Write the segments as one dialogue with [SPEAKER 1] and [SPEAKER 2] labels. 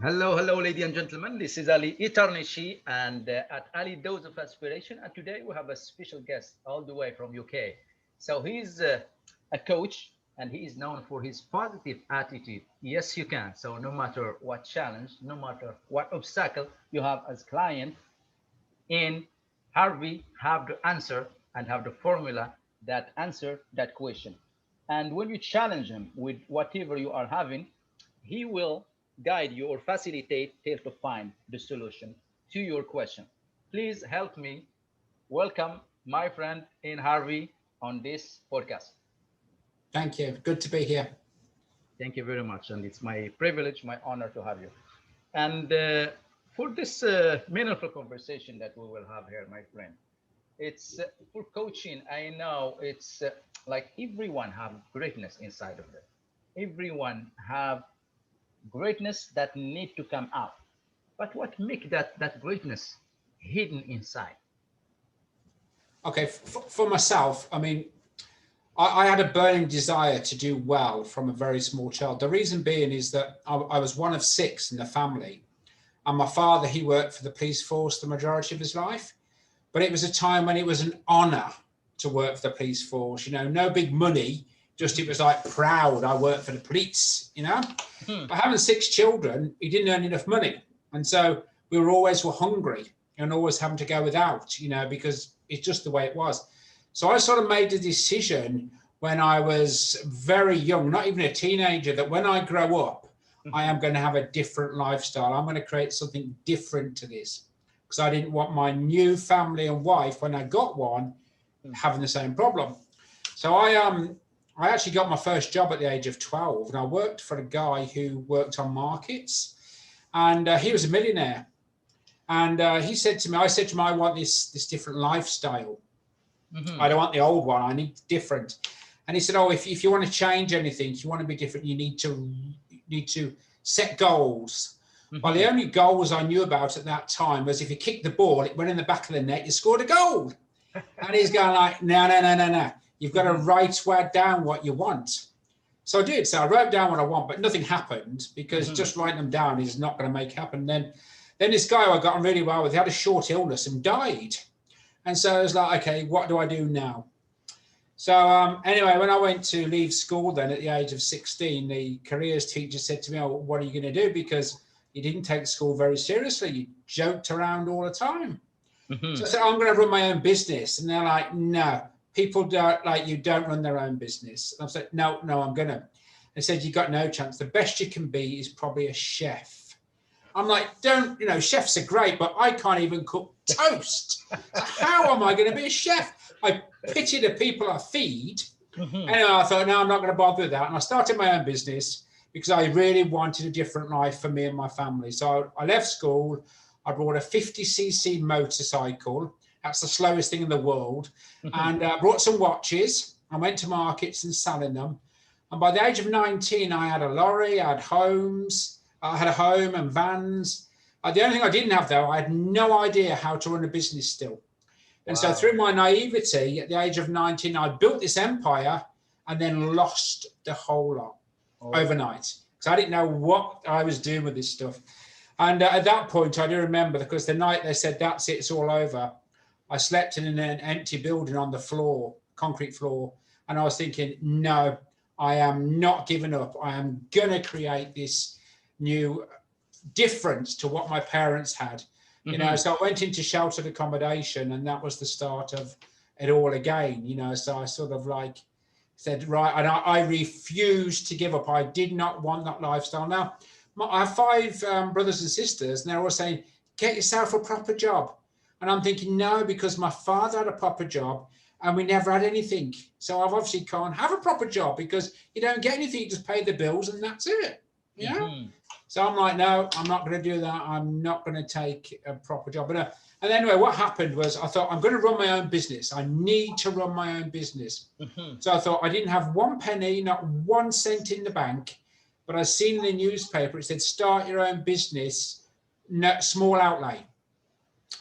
[SPEAKER 1] Hello, hello, ladies and gentlemen. This is Ali Ettarnichi and at Ali Dose of Aspiration. And today we have a special guest all the way from UK. So he's a coach and he is known for his positive attitude. Yes, you can. So no matter what challenge, no matter what obstacle you have as client, in Harvey have the answer and have the formula that answer that question. And when you challenge him with whatever you are having, he will guide you or facilitate till to find the solution to your question. Please help me welcome my friend in Harvey on this podcast.
[SPEAKER 2] Thank you. Good to be here.
[SPEAKER 1] Thank you very much, and it's my privilege, my honor to have you. And for this meaningful conversation that we will have here, my friend, it's for coaching. I know it's like everyone have greatness inside of them. Everyone have greatness that need to come out. But what make that greatness hidden inside?
[SPEAKER 2] Okay, for myself, I mean, I had a burning desire to do well from a very small child. The reason being is that I was one of six in the family. And my father, he worked for the police force the majority of his life. But it was a time when it was an honor to work for the police force. You know, no big money, just it was like proud. I work for the police, you know.
[SPEAKER 1] Hmm.
[SPEAKER 2] But having six children, he didn't earn enough money. And so we were hungry and always having to go without, you know, because it's just the way it was. So I sort of made a decision when I was very young, not even a teenager, that when I grow up, I am going to have a different lifestyle. I'm going to create something different to this because I didn't want my new family and wife, when I got one, having the same problem. So I actually got my first job at the age of 12, and I worked for a guy who worked on markets, and he was a millionaire. And he said to me, I said to him, I want this different lifestyle.
[SPEAKER 1] Mhm.
[SPEAKER 2] I don't want the old one. I need different. And he said, oh, if you want to change anything, if you want to be different, you need to set goals. Well, the only goals I knew about at that time was if you kicked the ball, it went in the back of the net, you scored a goal. And he's going like, no. You've got to write down what you want. So I did. So I wrote down what I want, but nothing happened because just writing them down is not going to make it happen. Then this guy I got on really well with, he had a short illness and died. And so I was like, okay, what do I do now? So anyway, when I went to leave school then at the age of 16, the careers teacher said to me, oh, what are you going to do? Because you didn't take school very seriously. You joked around all the time. So I said, I'm going to run my own business. And they're like, no, people don't like you don't run their own business. And I said, no, I'm going to. They said, you've got no chance. The best you can be is probably a chef. I'm like, chefs are great, but I can't even cook toast. So how am I going to be a chef? I pity the people I feed. Anyway, I thought, no, I'm not going to bother with that. And I started my own business because I really wanted a different life for me and my family. So I left school. I bought a 50cc motorcycle. That's the slowest thing in the world. And brought some watches. I went to markets and selling them. And by the age of 19, I had a lorry, I had homes, I had a home and vans. The only thing I didn't have, though, I had no idea how to run a business still. And so through my naivety at the age of 19, I built this empire and then lost the whole lot overnight. Because I didn't know what I was doing with this stuff. And at that point, I do remember, because the night they said, that's it, it's all over, I slept in an empty building on the floor, concrete floor. And I was thinking, no, I am not giving up. I am going to create this new difference to what my parents had. You know, so I went into sheltered accommodation, and that was the start of it all again, you know. So I sort of like said, right, and I refused to give up. I did not want that lifestyle. Now, I have five brothers and sisters, and they're all saying, get yourself a proper job. And I'm thinking, no, because my father had a proper job and we never had anything. So I obviously can't have a proper job because you don't get anything, you just pay the bills and that's it. Yeah. So I'm like, no, I'm not going to do that. I'm not going to take a proper job. And anyway, what happened was I thought, I'm going to run my own business. I need to run my own business. So I thought, I didn't have one penny, not 1 cent in the bank, but I seen in the newspaper, it said, start your own business, small outlay.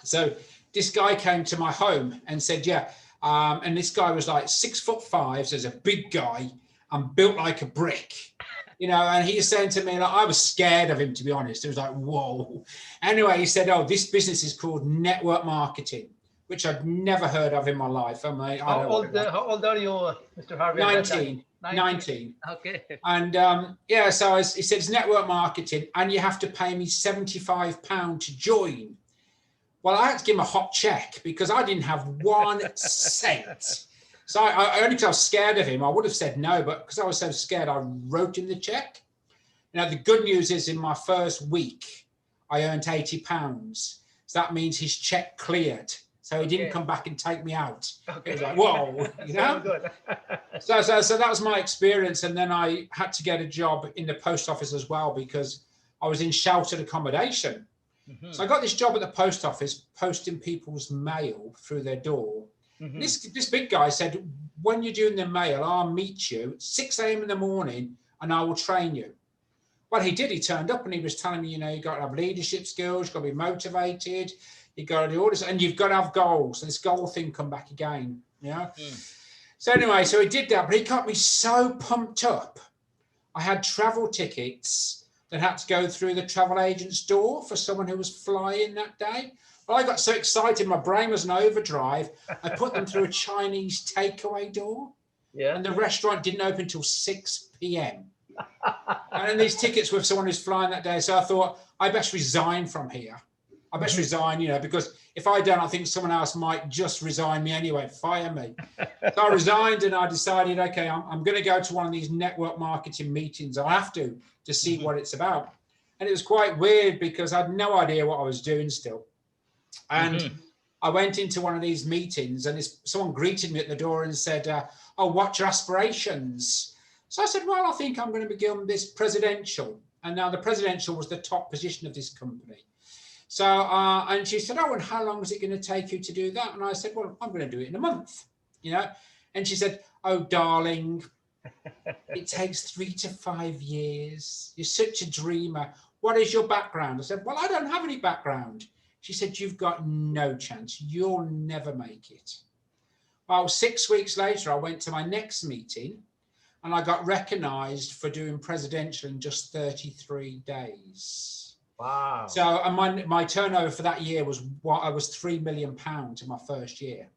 [SPEAKER 2] So this guy came to my home and said, yeah. And this guy was like 6'5", so he's a big guy and built like a brick. you know, and he's saying to me, like, I was scared of him, to be honest. It was like, whoa. Anyway, he said, oh, this business is called network marketing, which I'd never heard of in my life. I mean, I don't know what it was.
[SPEAKER 1] How old are you, Mr. Harvey, at that time?
[SPEAKER 2] 19, 19.
[SPEAKER 1] Okay.
[SPEAKER 2] And yeah, so he said, it's network marketing and you have to pay me £75 to join. Well, I had to give him a hot check because I didn't have 1 cent. So I only because I was scared of him, I would have said no, but because I was so scared, I wrote him the check. Now, the good news is in my first week, I earned £80. So that means his check cleared. So he didn't come back and take me out.
[SPEAKER 1] Okay.
[SPEAKER 2] It was like, whoa, you know?
[SPEAKER 1] Good.
[SPEAKER 2] So that was my experience. And then I had to get a job in the post office as well because I was in sheltered accommodation. Mm-hmm. So I got this job at the post office, posting people's mail through their door. Mm-hmm. This big guy said, when you're doing the mail, I'll meet you at 6 a.m. in the morning and I will train you. Well, he did. He turned up and he was telling me, you know, you've got to have leadership skills, you've got to be motivated, you've got to do all this, and you've got to have goals. And this goal thing come back again, you know? So anyway, so he did that, but he got me so pumped up. I had travel tickets that had to go through the travel agent's door for someone who was flying that day. Well, I got so excited, my brain was in overdrive. I put them through a Chinese takeaway door. Yeah. And the restaurant didn't open until 6 p.m. And then these tickets were for someone who's flying that day. So I thought, I best resign from here. I best resign, you know, because if I don't, I think someone else might just resign me anyway, fire me. So I resigned and I decided, okay, I'm going to go to one of these network marketing meetings. I have to see what it's about. And it was quite weird because I had no idea what I was doing still. And I went into one of these meetings and someone greeted me at the door and said, oh, what's your aspirations? So I said, well, I think I'm going to become this presidential. And now the presidential was the top position of this company. So, and she said, oh, and how long is it going to take you to do that? And I said, well, I'm going to do it in a month, you know? And she said, oh, darling, it takes 3 to 5 years. You're such a dreamer. What is your background? I said, well, I don't have any background. She said, you've got no chance. You'll never make it. Well, 6 weeks later, I went to my next meeting and I got recognized for doing presidential in just 33 days.
[SPEAKER 1] Wow.
[SPEAKER 2] So and my turnover for that year was I was £3 million in my first year.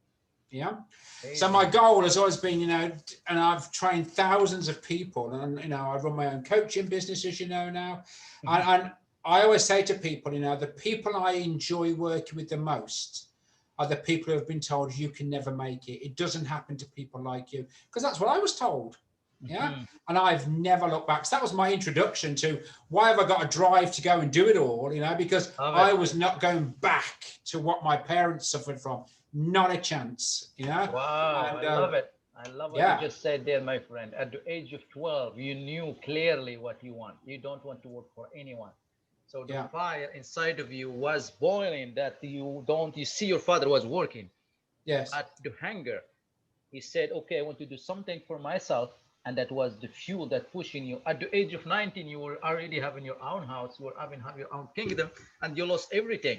[SPEAKER 2] Yeah. Amazing. So my goal has always been, you know, and I've trained thousands of people and, you know, I run my own coaching business, as you know now. And I always say to people, you know, the people I enjoy working with the most are the people who have been told you can never make it. It doesn't happen to people like you, because that's what I was told. Yeah. And I've never looked back. So that was my introduction to why have I got a drive to go and do it all, you know, because I was not going back to what my parents suffered from. Not a chance, you know.
[SPEAKER 1] Wow. And, I love it. I love what you just said there, my friend. At the age of 12, you knew clearly what you want. You don't want to work for anyone. So the fire inside of you was boiling that you see your father was working.
[SPEAKER 2] Yes.
[SPEAKER 1] At the hunger, he said, okay, I want to do something for myself. And that was the fuel that pushing you. At the age of 19, you were already having your own house, you were having your own kingdom, and you lost everything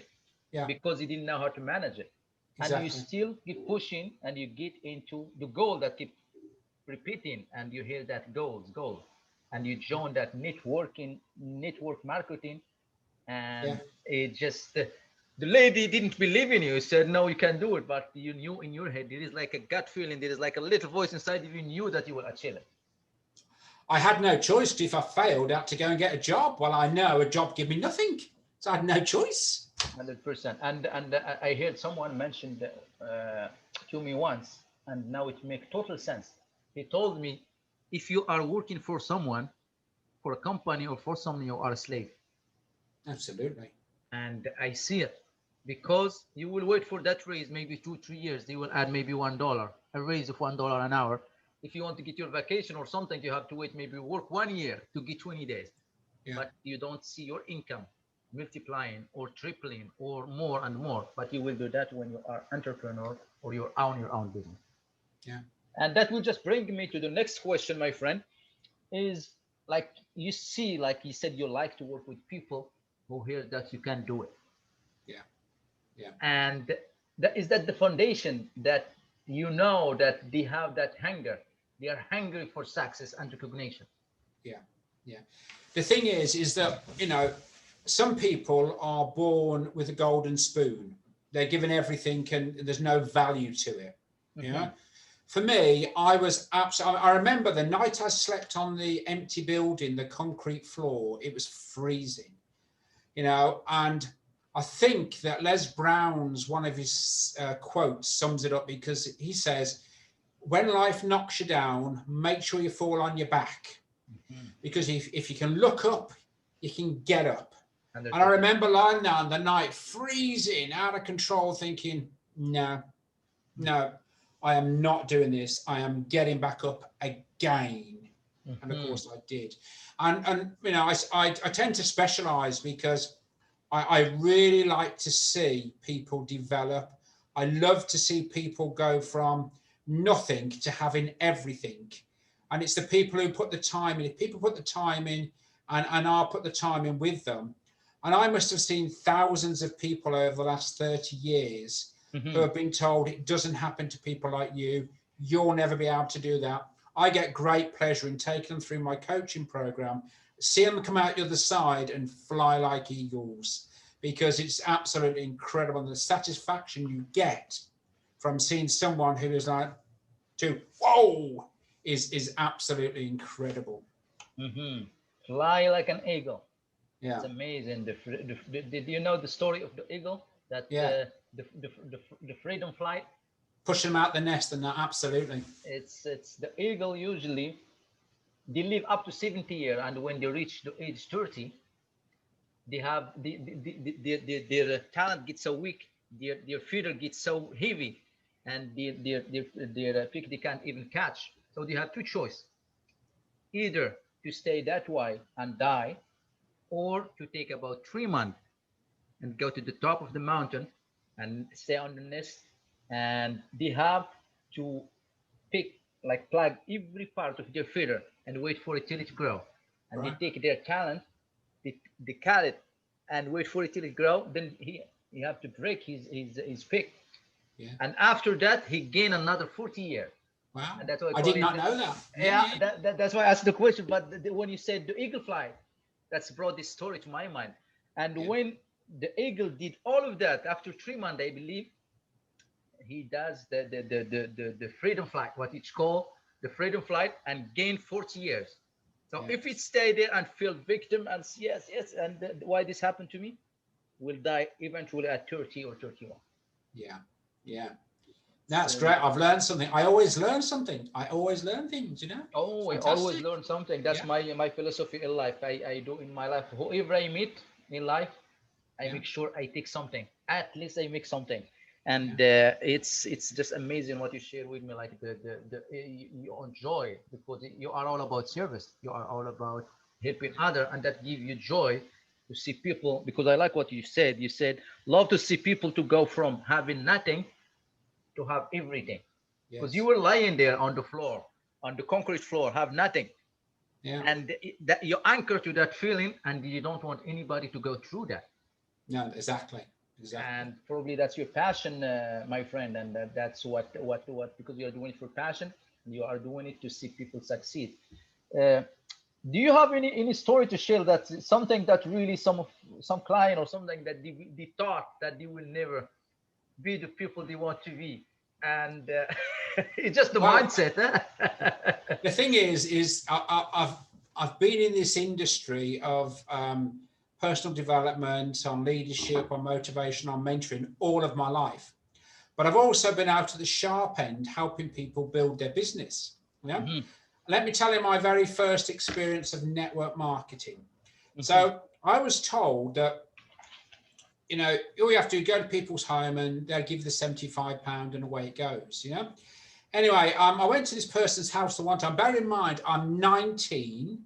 [SPEAKER 1] because you didn't know how to manage it. Exactly. And you still keep pushing and you get into the goal that keep repeating and you hear that goal. And you join that network marketing. And it just, the lady didn't believe in you. She said, no, you can do it. But you knew in your head, there is like a gut feeling. There is like a little voice inside of you knew that you will achieve it.
[SPEAKER 2] I had no choice, because if I failed, I had to go and get a job. Well, I know a job gave me nothing. So I had no choice.
[SPEAKER 1] 100%. And I heard someone mentioned to me once, and now it makes total sense. He told me, if you are working for someone, for a company or for someone, you are a slave.
[SPEAKER 2] Absolutely.
[SPEAKER 1] And I see it, because you will wait for that raise, maybe 2-3 years, they will add maybe $1, a raise of $1 an hour. If you want to get your vacation or something, you have to wait, maybe work 1 year to get 20 days. But you don't see your income multiplying or tripling or more and more. But you will do that when you are entrepreneur or you own your own business.
[SPEAKER 2] Yeah.
[SPEAKER 1] And that will just bring me to the next question, my friend, is like you see, like you said, you like to work with people who hear that you can do it.
[SPEAKER 2] Yeah.
[SPEAKER 1] And is that the foundation that you know that they have that hunger? They are hungry for success and recognition.
[SPEAKER 2] Yeah. The thing is that, you know, some people are born with a golden spoon. They're given everything and there's no value to it. You know, for me, I was absolutely, I remember the night I slept on the empty building, the concrete floor, it was freezing, you know, and I think that Les Brown's, one of his quotes sums it up, because he says, when life knocks you down, make sure you fall on your back. Because if you can look up, you can get up. And I remember lying down the night, freezing, out of control, thinking, no, I am not doing this. I am getting back up again. And of course I did. And you know, I tend to specialize because I really like to see people develop. I love to see people go from nothing to having everything. And it's the people who put the time in. If people put the time in, and I'll put the time in with them. And I must have seen thousands of people over the last 30 years who have been told it doesn't happen to people like you. You'll never be able to do that. I get great pleasure in taking them through my coaching program, see them come out the other side and fly like eagles, because it's absolutely incredible. And the satisfaction you get from seeing someone who is like, whoa, is absolutely incredible.
[SPEAKER 1] Fly like an eagle.
[SPEAKER 2] Yeah,
[SPEAKER 1] it's amazing. Did you know the story of the eagle? That the freedom flight.
[SPEAKER 2] Push them out the nest, and that, absolutely.
[SPEAKER 1] It's the eagle usually they live up to 70 years, and when they reach the age 30, they have their talent gets so weak, their feeder gets so heavy, and their pick they can't even catch. So they have two choices: either to stay that way and die, or to take about 3 months and go to the top of the mountain and stay on the nest. And they have to pick, like plug every part of their feeder and wait for it till it grow. And they take their talent, they cut it and wait for it till it grow. Then he have to break his pick.
[SPEAKER 2] Yeah.
[SPEAKER 1] And after that, he gain another 40 years.
[SPEAKER 2] Wow.
[SPEAKER 1] And that's why
[SPEAKER 2] I did not know that.
[SPEAKER 1] Yeah. That's why I asked the question. But when you said the eagle fly, that's brought this story to my mind. And when the eagle did all of that, after 3 months, I believe, he does the freedom flight, what it's called, the freedom flight, and gain 40 years. So if it stay there and feel victim and yes, and why this happened to me, will die eventually at 30 or 31.
[SPEAKER 2] Yeah. That's great. I've learned something. I always learn something. I always learn things, you know.
[SPEAKER 1] Oh, I always learn something. That's my philosophy in life. I do in my life. Whoever I meet in life, I make sure I take something. At least I make something. And it's just amazing what you share with me. Like you enjoy, because you are all about service. You are all about helping other, and that give you joy to see people. Because I like what you said. You said love to see people to go from having nothing to have everything. Because you were lying there on the floor, on the concrete floor, have nothing. And that you anchor to that feeling, and you don't want anybody to go through that.
[SPEAKER 2] No, exactly.
[SPEAKER 1] And probably that's your passion, my friend, and that's what because you are doing it for passion, you are doing it to see people succeed. Do you have any story to share, that something that really some client or something that they thought that they will never be the people they want to be, and it's just the mindset, huh?
[SPEAKER 2] The thing is I've been in this industry of personal development, on leadership, on motivation, on mentoring all of my life. But I've also been out at the sharp end helping people build their business. Let me tell you my very first experience of network marketing. So I was told that, you know, all you have to do, go to people's home and they'll give you the £75 and away it goes, you know. Anyway, I went to this person's house the one time. Bear in mind, I'm 19.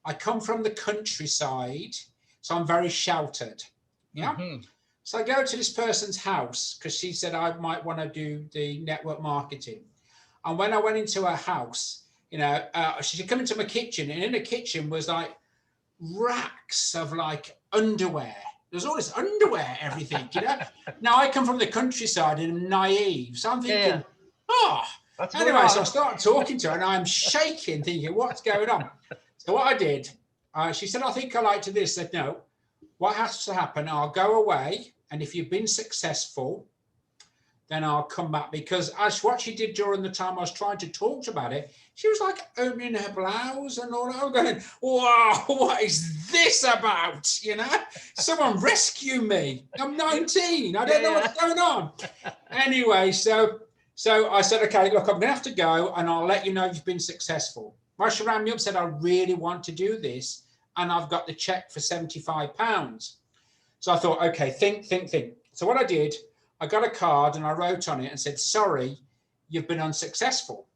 [SPEAKER 2] I come from the countryside. So I'm very sheltered. So I go to this person's house because she said I might want to do the network marketing. And when I went into her house, you know, she come into my kitchen, and in the kitchen was like racks of like underwear. There's all this underwear, everything, you know. Now I come from the countryside and I'm naive. So I'm thinking, anyway, so I start talking to her and I'm shaking, thinking, what's going on? So what I did, She said, I think I like to this. I said, no, what has to happen? I'll go away. And if you've been successful, then I'll come back. Because as what she did during the time I was trying to talk about it, she was like opening her blouse and all that. I'm going, wow, what is this about? You know, someone rescue me. I'm 19. I don't know what's going on. Anyway, so I said, okay, look, I'm going to have to go and I'll let you know you've been successful. Well, she rang me up and said, I really want to do this. And I've got the check for £75. So I thought, okay, think. So what I did, I got a card and I wrote on it and said, sorry, you've been unsuccessful.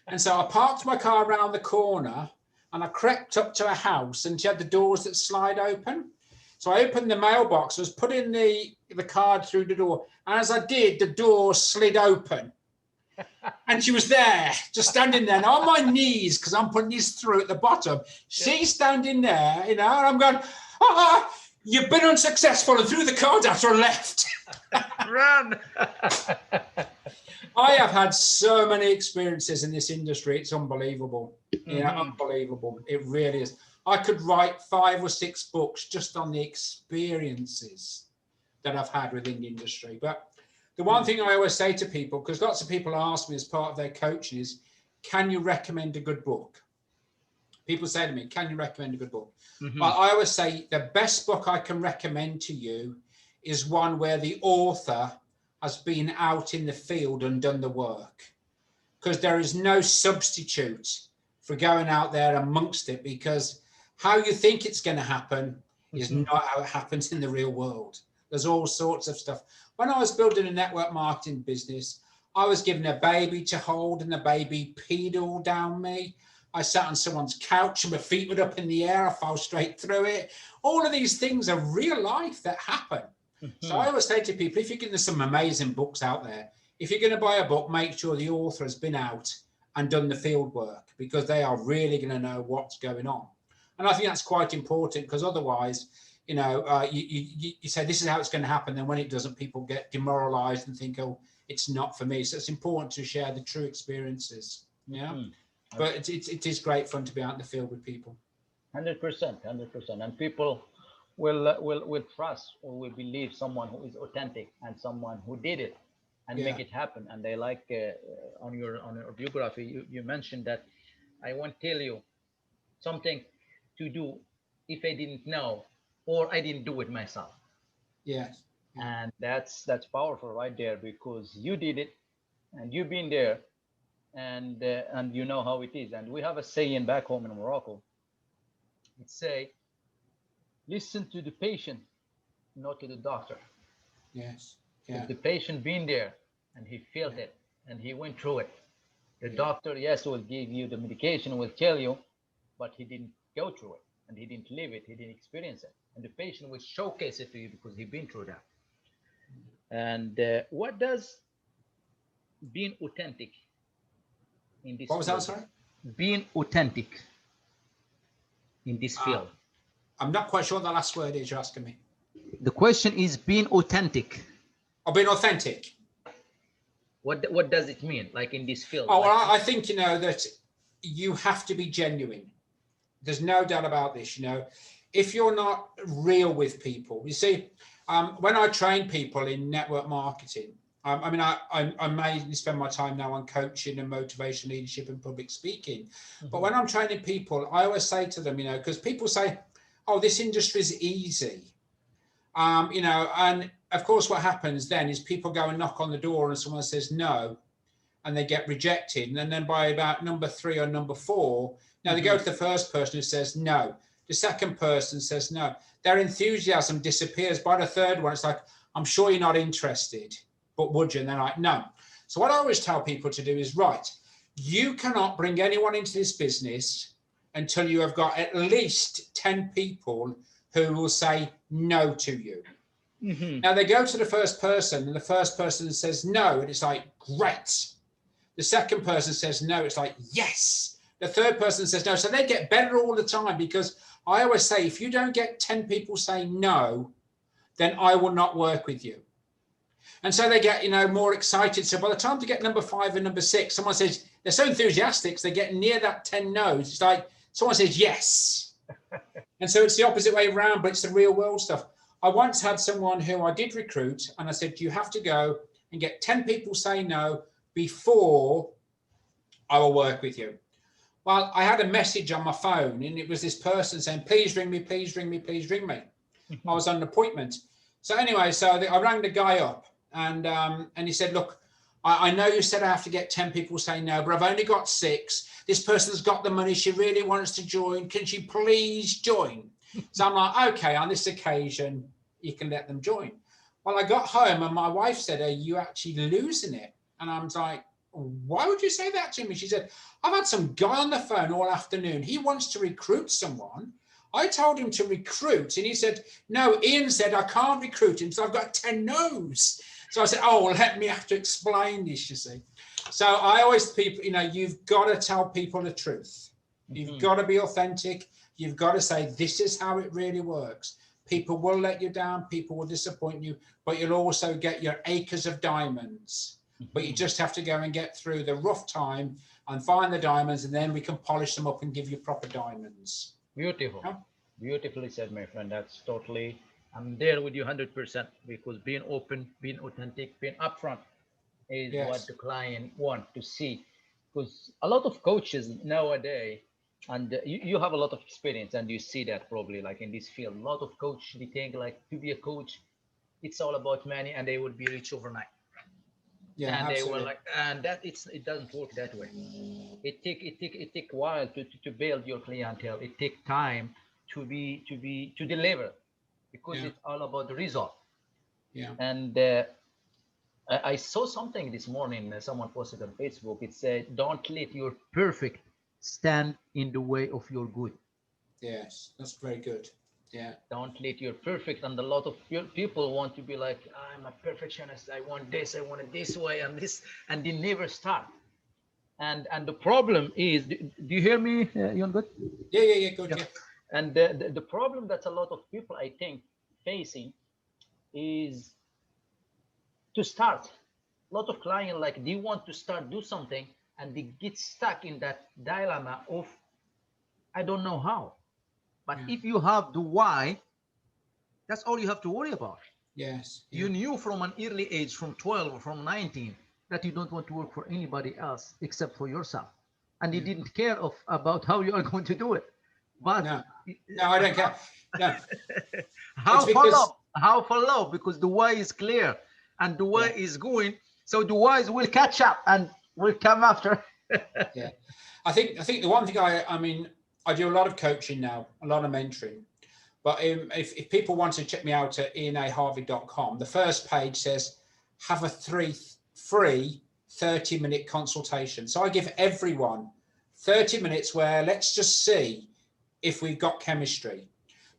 [SPEAKER 2] And so I parked my car around the corner and I crept up to a house and she had the doors that slide open. So I opened the mailbox, was putting the card through the door. And as I did, the door slid open. And she was there, just standing there, and on my knees, because I'm putting this through at the bottom. She's standing there, you know, and I'm going, you've been unsuccessful, and threw the card after I left.
[SPEAKER 1] Run.
[SPEAKER 2] I have had so many experiences in this industry. It's unbelievable. Unbelievable. It really is. I could write 5 or 6 books just on the experiences that I've had within the industry. But the one thing I always say to people, because lots of people ask me as part of their coaching is, can you recommend a good book? People say to me, can you recommend a good book? Well, I always say the best book I can recommend to you is one where the author has been out in the field and done the work. Because there is no substitute for going out there amongst it, because how you think it's going to happen is not how it happens in the real world. There's all sorts of stuff. When I was building a network marketing business, I was given a baby to hold and the baby peed all down me. I sat on someone's couch and my feet were up in the air. I fell straight through it. All of these things are real life that happen. So I always say to people, if you're getting some amazing books out there, if you're going to buy a book, make sure the author has been out and done the field work, because they are really going to know what's going on. And I think that's quite important, because otherwise, you know, you say this is how it's going to happen. Then when it doesn't, people get demoralized and think, oh, it's not for me. So it's important to share the true experiences. Yeah. But it is great fun to be out in the field with people.
[SPEAKER 1] 100%. And people will trust or will believe someone who is authentic and someone who did it and make it happen. And they like on your biography, you mentioned that I won't tell you something to do if I didn't know or I didn't do it myself.
[SPEAKER 2] Yes.
[SPEAKER 1] And that's powerful right there, because you did it and you've been there, and you know how it is. And we have a saying back home in Morocco. It's say, listen to the patient, not to the doctor.
[SPEAKER 2] Yes.
[SPEAKER 1] If the patient been there and he felt it and he went through it, the doctor, yes, will give you the medication, will tell you, but he didn't go through it and he didn't live it, he didn't experience it. And the patient will showcase it to you because he's been through that. And what does being authentic in this
[SPEAKER 2] What was that, sorry?
[SPEAKER 1] Being authentic in this field.
[SPEAKER 2] I'm not quite sure what the last word is you're asking me.
[SPEAKER 1] The question is being authentic.
[SPEAKER 2] Oh, being authentic.
[SPEAKER 1] What does it mean, like in this field?
[SPEAKER 2] Oh, well, I think, you know, that you have to be genuine. There's no doubt about this, you know. If you're not real with people, you see, when I train people in network marketing, I mean, I mainly spend my time now on coaching and motivation, leadership and public speaking. But when I'm training people, I always say to them, you know, because people say, oh, this industry is easy. You know, and of course, what happens then is people go and knock on the door and someone says no, and they get rejected. And then by about number 3 or number 4, now they go to the first person who says no. The second person says no. Their enthusiasm disappears. By the third one, it's like, I'm sure you're not interested, but would you? And they're like, no. So what I always tell people to do is, right, you cannot bring anyone into this business until you have got at least 10 people who will say no to you. Now they go to the first person and the first person says no, and it's like, great. The second person says no, it's like, yes. The third person says no. So they get better all the time, because I always say, if you don't get 10 people saying no, then I will not work with you. And so they get, you know, more excited. So by the time they get number 5 and number 6, someone says, they're so enthusiastic, so they get near that 10 no's. It's like, someone says yes. And so it's the opposite way around, but it's the real world stuff. I once had someone who I did recruit, and I said, you have to go and get 10 people say no before I will work with you. Well, I had a message on my phone, and it was this person saying, please ring me, please ring me, please ring me. I was on an appointment. So anyway, so I rang the guy up, and he said, look, I know you said I have to get 10 people saying no, but I've only got 6. This person's got the money. She really wants to join. Can she please join? So I'm like, okay, on this occasion, you can let them join. Well, I got home and my wife said, are you actually losing it? And I was like, why would you say that to me? She said, I've had some guy on the phone all afternoon. He wants to recruit someone. I told him to recruit, and he said, no, Ian said I can't recruit him, so I've got 10 no's. So I said, oh, well, let me have to explain this, you see. So I always, people, you've got to tell people the truth. You've got to be authentic. You've got to say, this is how it really works. People will let you down. People will disappoint you, but you'll also get your acres of diamonds. But you just have to go and get through the rough time and find the diamonds, and then we can polish them up and give you proper diamonds.
[SPEAKER 1] Beautiful.
[SPEAKER 2] Yeah?
[SPEAKER 1] Beautifully said, my friend. That's totally, I'm there with you 100%, because being open, being authentic, being upfront is what the client want to see. Because a lot of coaches nowadays, and you have a lot of experience, and you see that probably like in this field, a lot of coaches, they think like to be a coach, it's all about money and they will be rich overnight.
[SPEAKER 2] Yeah,
[SPEAKER 1] and
[SPEAKER 2] absolutely.
[SPEAKER 1] they were like, and that it doesn't work that way. It take a while to build your clientele. It take time to deliver, because it's all about the result.
[SPEAKER 2] Yeah.
[SPEAKER 1] And I saw something this morning. Someone posted on Facebook. It said, "Don't let your perfect stand in the way of your good."
[SPEAKER 2] Yes, that's very good. Yeah.
[SPEAKER 1] Don't let your perfect. And a lot of people want to be like, I'm a perfectionist. I want this. I want it this way and this, and they never start. And the problem is, do you hear me, Jon? Good.
[SPEAKER 2] Yeah, good. Yeah.
[SPEAKER 1] And the problem that a lot of people, I think, facing is to start. A lot of clients, like, they want to start do something, and they get stuck in that dilemma of, I don't know how. But if you have the why, that's all you have to worry about.
[SPEAKER 2] Yes.
[SPEAKER 1] You knew from an early age, from 12 or from 19, that you don't want to work for anybody else except for yourself. And you didn't care about how you are going to do it. But
[SPEAKER 2] no, I don't care. No.
[SPEAKER 1] How follow? Because the why is clear and the why is going. So the whys will catch up and will come after.
[SPEAKER 2] Yeah. I think the one thing I mean, I do a lot of coaching now, a lot of mentoring. But if people want to check me out at ianaharvey.com, the first page says, have a free 30-minute consultation. So I give everyone 30 minutes where let's just see if we've got chemistry.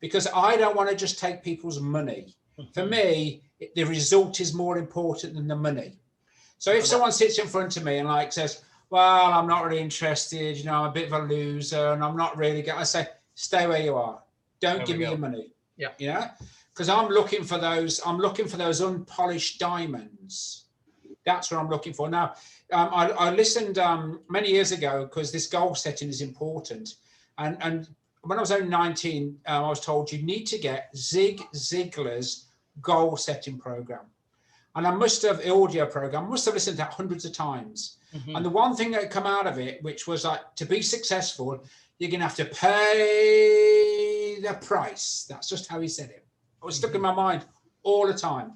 [SPEAKER 2] Because I don't want to just take people's money. For me, the result is more important than the money. So if someone sits in front of me and like says, well, I'm not really interested, I'm a bit of a loser and I'm not really going, I say, stay where you are. Don't give me your money.
[SPEAKER 1] Yeah.
[SPEAKER 2] Because I'm looking for those unpolished diamonds. That's what I'm looking for. Now, I listened many years ago, because this goal setting is important. And when I was only 19, I was told you need to get Zig Ziglar's goal setting program. And I must have listened to that hundreds of times. And the one thing that come out of it, which was like, to be successful, you're going to have to pay the price. That's just how he said it. It was stuck in my mind all the time.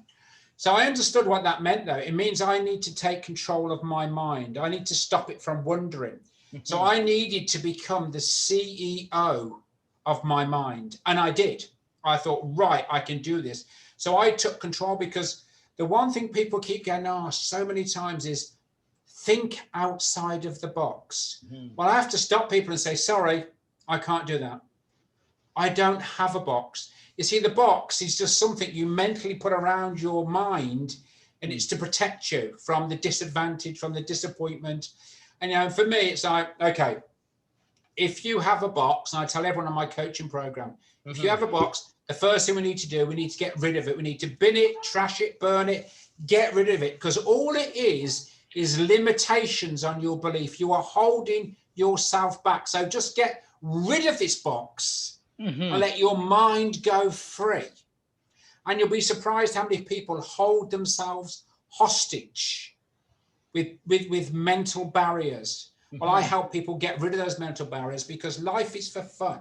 [SPEAKER 2] So I understood what that meant, though. It means I need to take control of my mind. I need to stop it from wandering. So I needed to become the CEO of my mind. And I did. I thought, right, I can do this. So I took control, because the one thing people keep getting asked so many times is, think outside of the box. Well, I have to stop people and say, sorry, I can't do that. I don't have a box. You see, the box is just something you mentally put around your mind, and it's to protect you from the disadvantage, from the disappointment. And for me, it's like, okay, if you have a box, and I tell everyone on my coaching program, if you have a box, the first thing we need to do, we need to get rid of it. We need to bin it, trash it, burn it, get rid of it, because all it is limitations on your belief. You are holding yourself back. So just get rid of this box and let your mind go free. And you'll be surprised how many people hold themselves hostage with mental barriers. Well, I help people get rid of those mental barriers because life is for fun.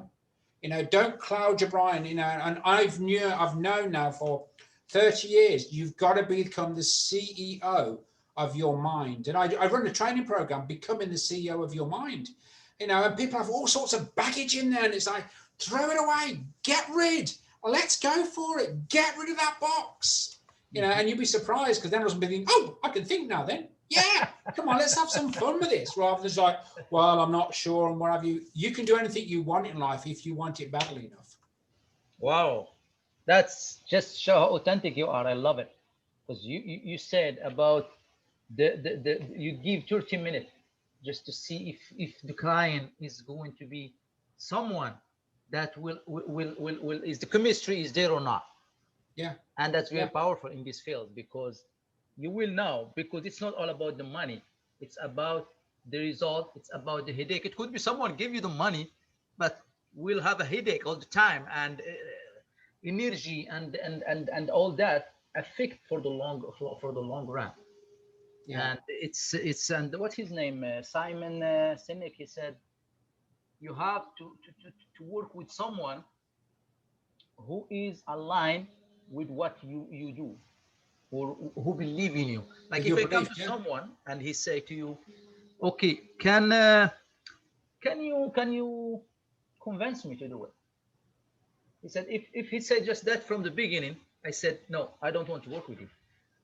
[SPEAKER 2] You know, don't cloud your brain, you know, and I've known now for 30 years, you've got to become the CEO of your mind. And I run a training program, becoming the CEO of your mind, you know, and people have all sorts of baggage in there. And it's like, throw it away, get rid, let's go for it, get rid of that box, you know, and you'd be surprised because then I was thinking, oh, I can think now then. Yeah, come on, let's have some fun with this rather than like, well, I'm not sure and what have you. You can do anything you want in life if you want it badly enough.
[SPEAKER 1] Wow, that's just show how authentic you are. I love it because you said about the you give 30 minutes just to see if the client is going to be someone that will is the chemistry is there or not.
[SPEAKER 2] Yeah,
[SPEAKER 1] and that's very powerful in this field because you will know, because it's not all about the money, it's about the result, it's about the headache. It could be someone give you the money but will have a headache all the time, and energy and all that affect for the long run.
[SPEAKER 2] yeah,
[SPEAKER 1] And it's and what's his name, Simon Sinek, he said you have to work with someone who is aligned with what you do, or who believe in you. Like
[SPEAKER 2] with
[SPEAKER 1] if
[SPEAKER 2] your
[SPEAKER 1] I come
[SPEAKER 2] belief.
[SPEAKER 1] to
[SPEAKER 2] Yeah,
[SPEAKER 1] someone and he say to you, okay, can you convince me to do it? He said, if he said just that from the beginning, I said, no, I don't want to work with you.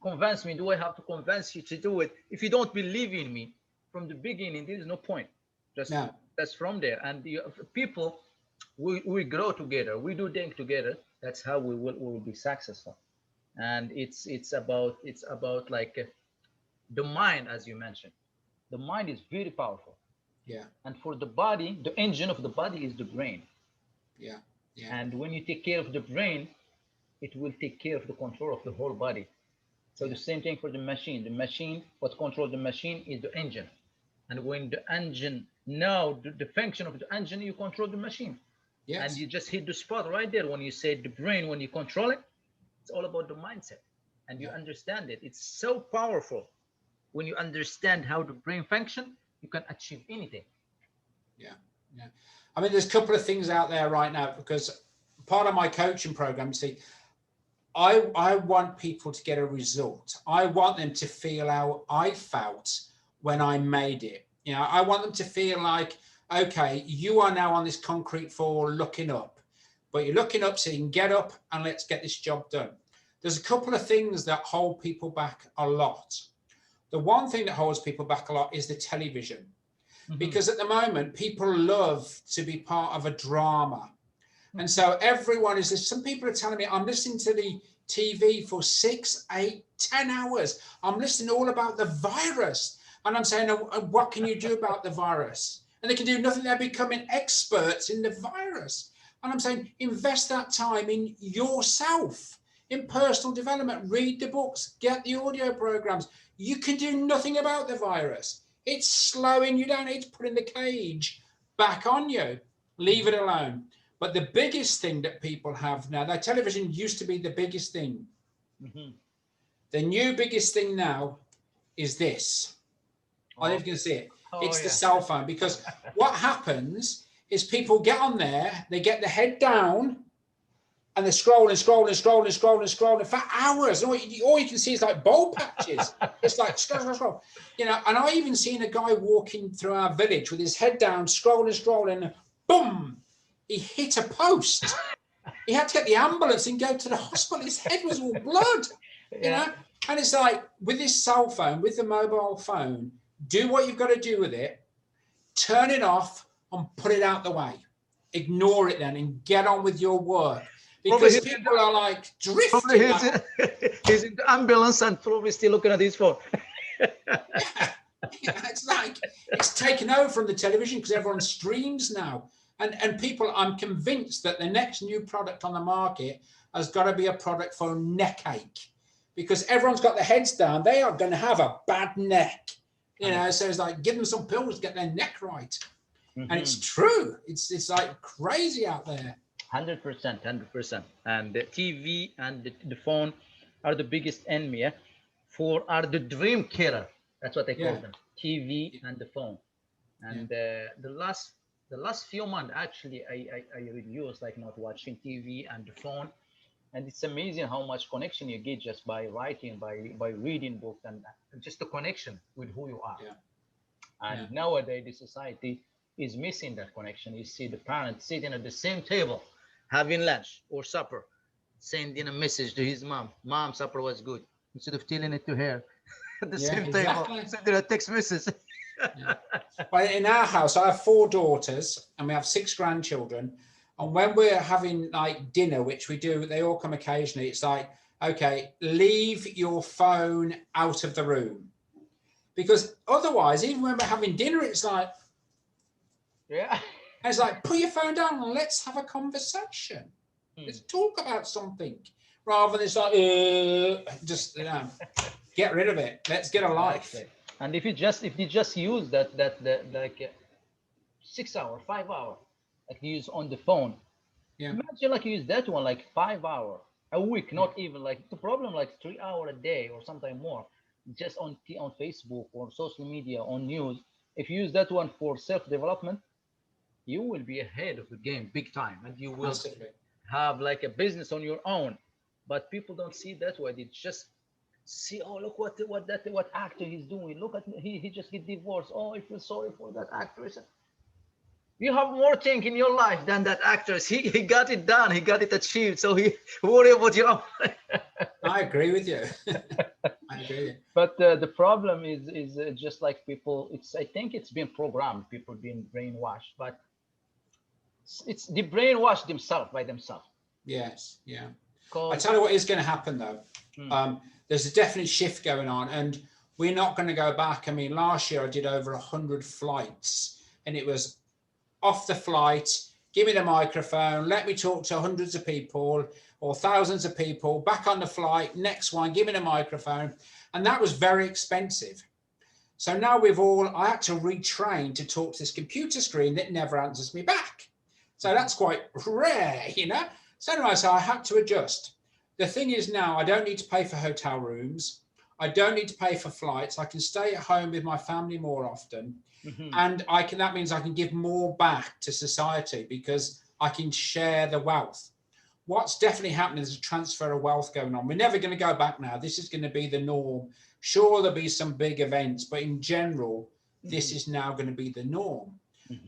[SPEAKER 1] Convince me. Do I have to convince you to do it? If you don't believe in me from the beginning, there is no point. Just
[SPEAKER 2] no,
[SPEAKER 1] that's from there. And people, we grow together. We do things together. That's how we will be successful. And it's about like the mind, as you mentioned. The mind is very powerful.
[SPEAKER 2] yeah,
[SPEAKER 1] And for the body, the engine of the body is the brain.
[SPEAKER 2] yeah, yeah,
[SPEAKER 1] And when you take care of the brain, it will take care of the control of the whole body. So
[SPEAKER 2] yeah,
[SPEAKER 1] the same thing for the machine. The machine, what controls the machine is the engine. And when the engine, now the function of the engine, you control the machine. And
[SPEAKER 2] yes,
[SPEAKER 1] you just hit the spot right there when you say the brain, when you control it, it's all about the mindset. And you
[SPEAKER 2] yeah,
[SPEAKER 1] understand it. It's so powerful. When you understand how the brain function, you can achieve anything.
[SPEAKER 2] yeah, yeah. I mean, there's a couple of things out there right now because part of my coaching program, you see, I want people to get a result. I want them to feel how I felt when I made it. You know, I want them to feel like, okay, you are now on this concrete floor looking up, but you're looking up so you can get up and let's get this job done. There's a couple of things that hold people back a lot. The one thing that holds people back a lot is the television, because at the moment, people love to be part of a drama. And so everyone is this. Some people are telling me, I'm listening to the TV for 6, 8, 10 hours. I'm listening all about the virus. And I'm saying, what can you do about the virus? And they can do nothing. They're becoming experts in the virus. And I'm saying, invest that time in yourself, in personal development. Read the books, get the audio programs. You can do nothing about the virus. It's slowing you down. It's putting the cage back on you. Leave it alone. But the biggest thing that people have now, that television used to be the biggest thing. The new biggest thing now is this. I don't know if you can see it. It's the cell phone. Because what happens is people get on there, they get the head down, and they're scrolling for hours. All you can see is like bowl patches. It's like scroll. You know, and I even seen a guy walking through our village with his head down, scrolling, and boom, he hit a post. He had to get the ambulance and go to the hospital. His head was all blood, you know. And it's like, with this cell phone, with the mobile phone, do what you've got to do with it, turn it off and put it out the way. Ignore it then and get on with your work. Because people are like drifting.
[SPEAKER 1] He's in the ambulance and probably still looking at his phone.
[SPEAKER 2] Yeah, it's like it's taken over from the television because everyone streams now. And people, I'm convinced that the next new product on the market has got to be a product for neck ache, because everyone's got their heads down. They are going to have a bad neck, you know. So it's like, give them some pills to get their neck right. And it's true. It's like crazy out there.
[SPEAKER 1] 100%, 100%. And the TV and the phone are the biggest enemy, yeah? For are the dream killer. That's what they call
[SPEAKER 2] Yeah,
[SPEAKER 1] them. TV and the phone.
[SPEAKER 2] yeah,
[SPEAKER 1] And the last few months, actually, I reduced like not watching TV and the phone. And it's amazing how much connection you get just by writing, by reading books, and just the connection with who you are.
[SPEAKER 2] yeah, yeah.
[SPEAKER 1] And nowadays, the society is missing that connection. You see the parents sitting at the same table, having lunch or supper, sending a message to his mom. Mom, supper was good. Instead of telling it to her at the
[SPEAKER 2] Yeah,
[SPEAKER 1] same table,
[SPEAKER 2] exactly.
[SPEAKER 1] sending a text message.
[SPEAKER 2] Yeah. Well, in our house, I have 4 daughters and we have 6 grandchildren. And when we're having like dinner, which we do, they all come occasionally, it's like, okay, leave your phone out of the room. Because otherwise, even when we're having dinner,
[SPEAKER 1] Yeah.
[SPEAKER 2] it's like, put your phone down and let's have a conversation. Let's
[SPEAKER 1] Hmm.
[SPEAKER 2] talk about something. Rather than it's like, just, get rid of it. Let's get a life.
[SPEAKER 1] Exactly. And if you just use that like 6 hour, 5 hour, like you use on the phone,
[SPEAKER 2] Yeah.
[SPEAKER 1] imagine like you use that one like 5 hour a week,
[SPEAKER 2] Yeah.
[SPEAKER 1] not even like the problem like 3 hour a day or sometimes more, just on Facebook or social media on news. If you use that one for self development, you will be ahead of the game big time, and you will
[SPEAKER 2] Massively.
[SPEAKER 1] have like a business on your own. But people don't see that way. They just see, oh look what actor he's doing. Look at he just get divorced. Oh, I feel sorry for that actress. You have more thing in your life than that actress. He got it done. He got it achieved. So he worry about your own.
[SPEAKER 2] I agree with you. I agree.
[SPEAKER 1] But the problem is just like people. It's I think it's been programmed. People being brainwashed, but it's the brainwashed themselves by themselves.
[SPEAKER 2] Yes. Yeah. I
[SPEAKER 1] Cause
[SPEAKER 2] tell you what is going to happen though.
[SPEAKER 1] hmm,
[SPEAKER 2] There's a definite shift going on, and we're not going to go back. I mean, last year I did over 100 flights, and it was off the flight. Give me the microphone. Let me talk to hundreds of people or thousands of people. Back on the flight. Next one. Give me the microphone, and that was very expensive. So now I had to retrain to talk to this computer screen that never answers me back. So that's quite rare. So anyway, so I had to adjust. The thing is now I don't need to pay for hotel rooms. I don't need to pay for flights. I can stay at home with my family more often.
[SPEAKER 1] mhm,
[SPEAKER 2] And that means I can give more back to society because I can share the wealth. What's definitely happening is a transfer of wealth going on. We're never going to go back now. This is going to be the norm. Sure, there'll be some big events, but in general, this
[SPEAKER 1] mhm,
[SPEAKER 2] is now going to be the norm.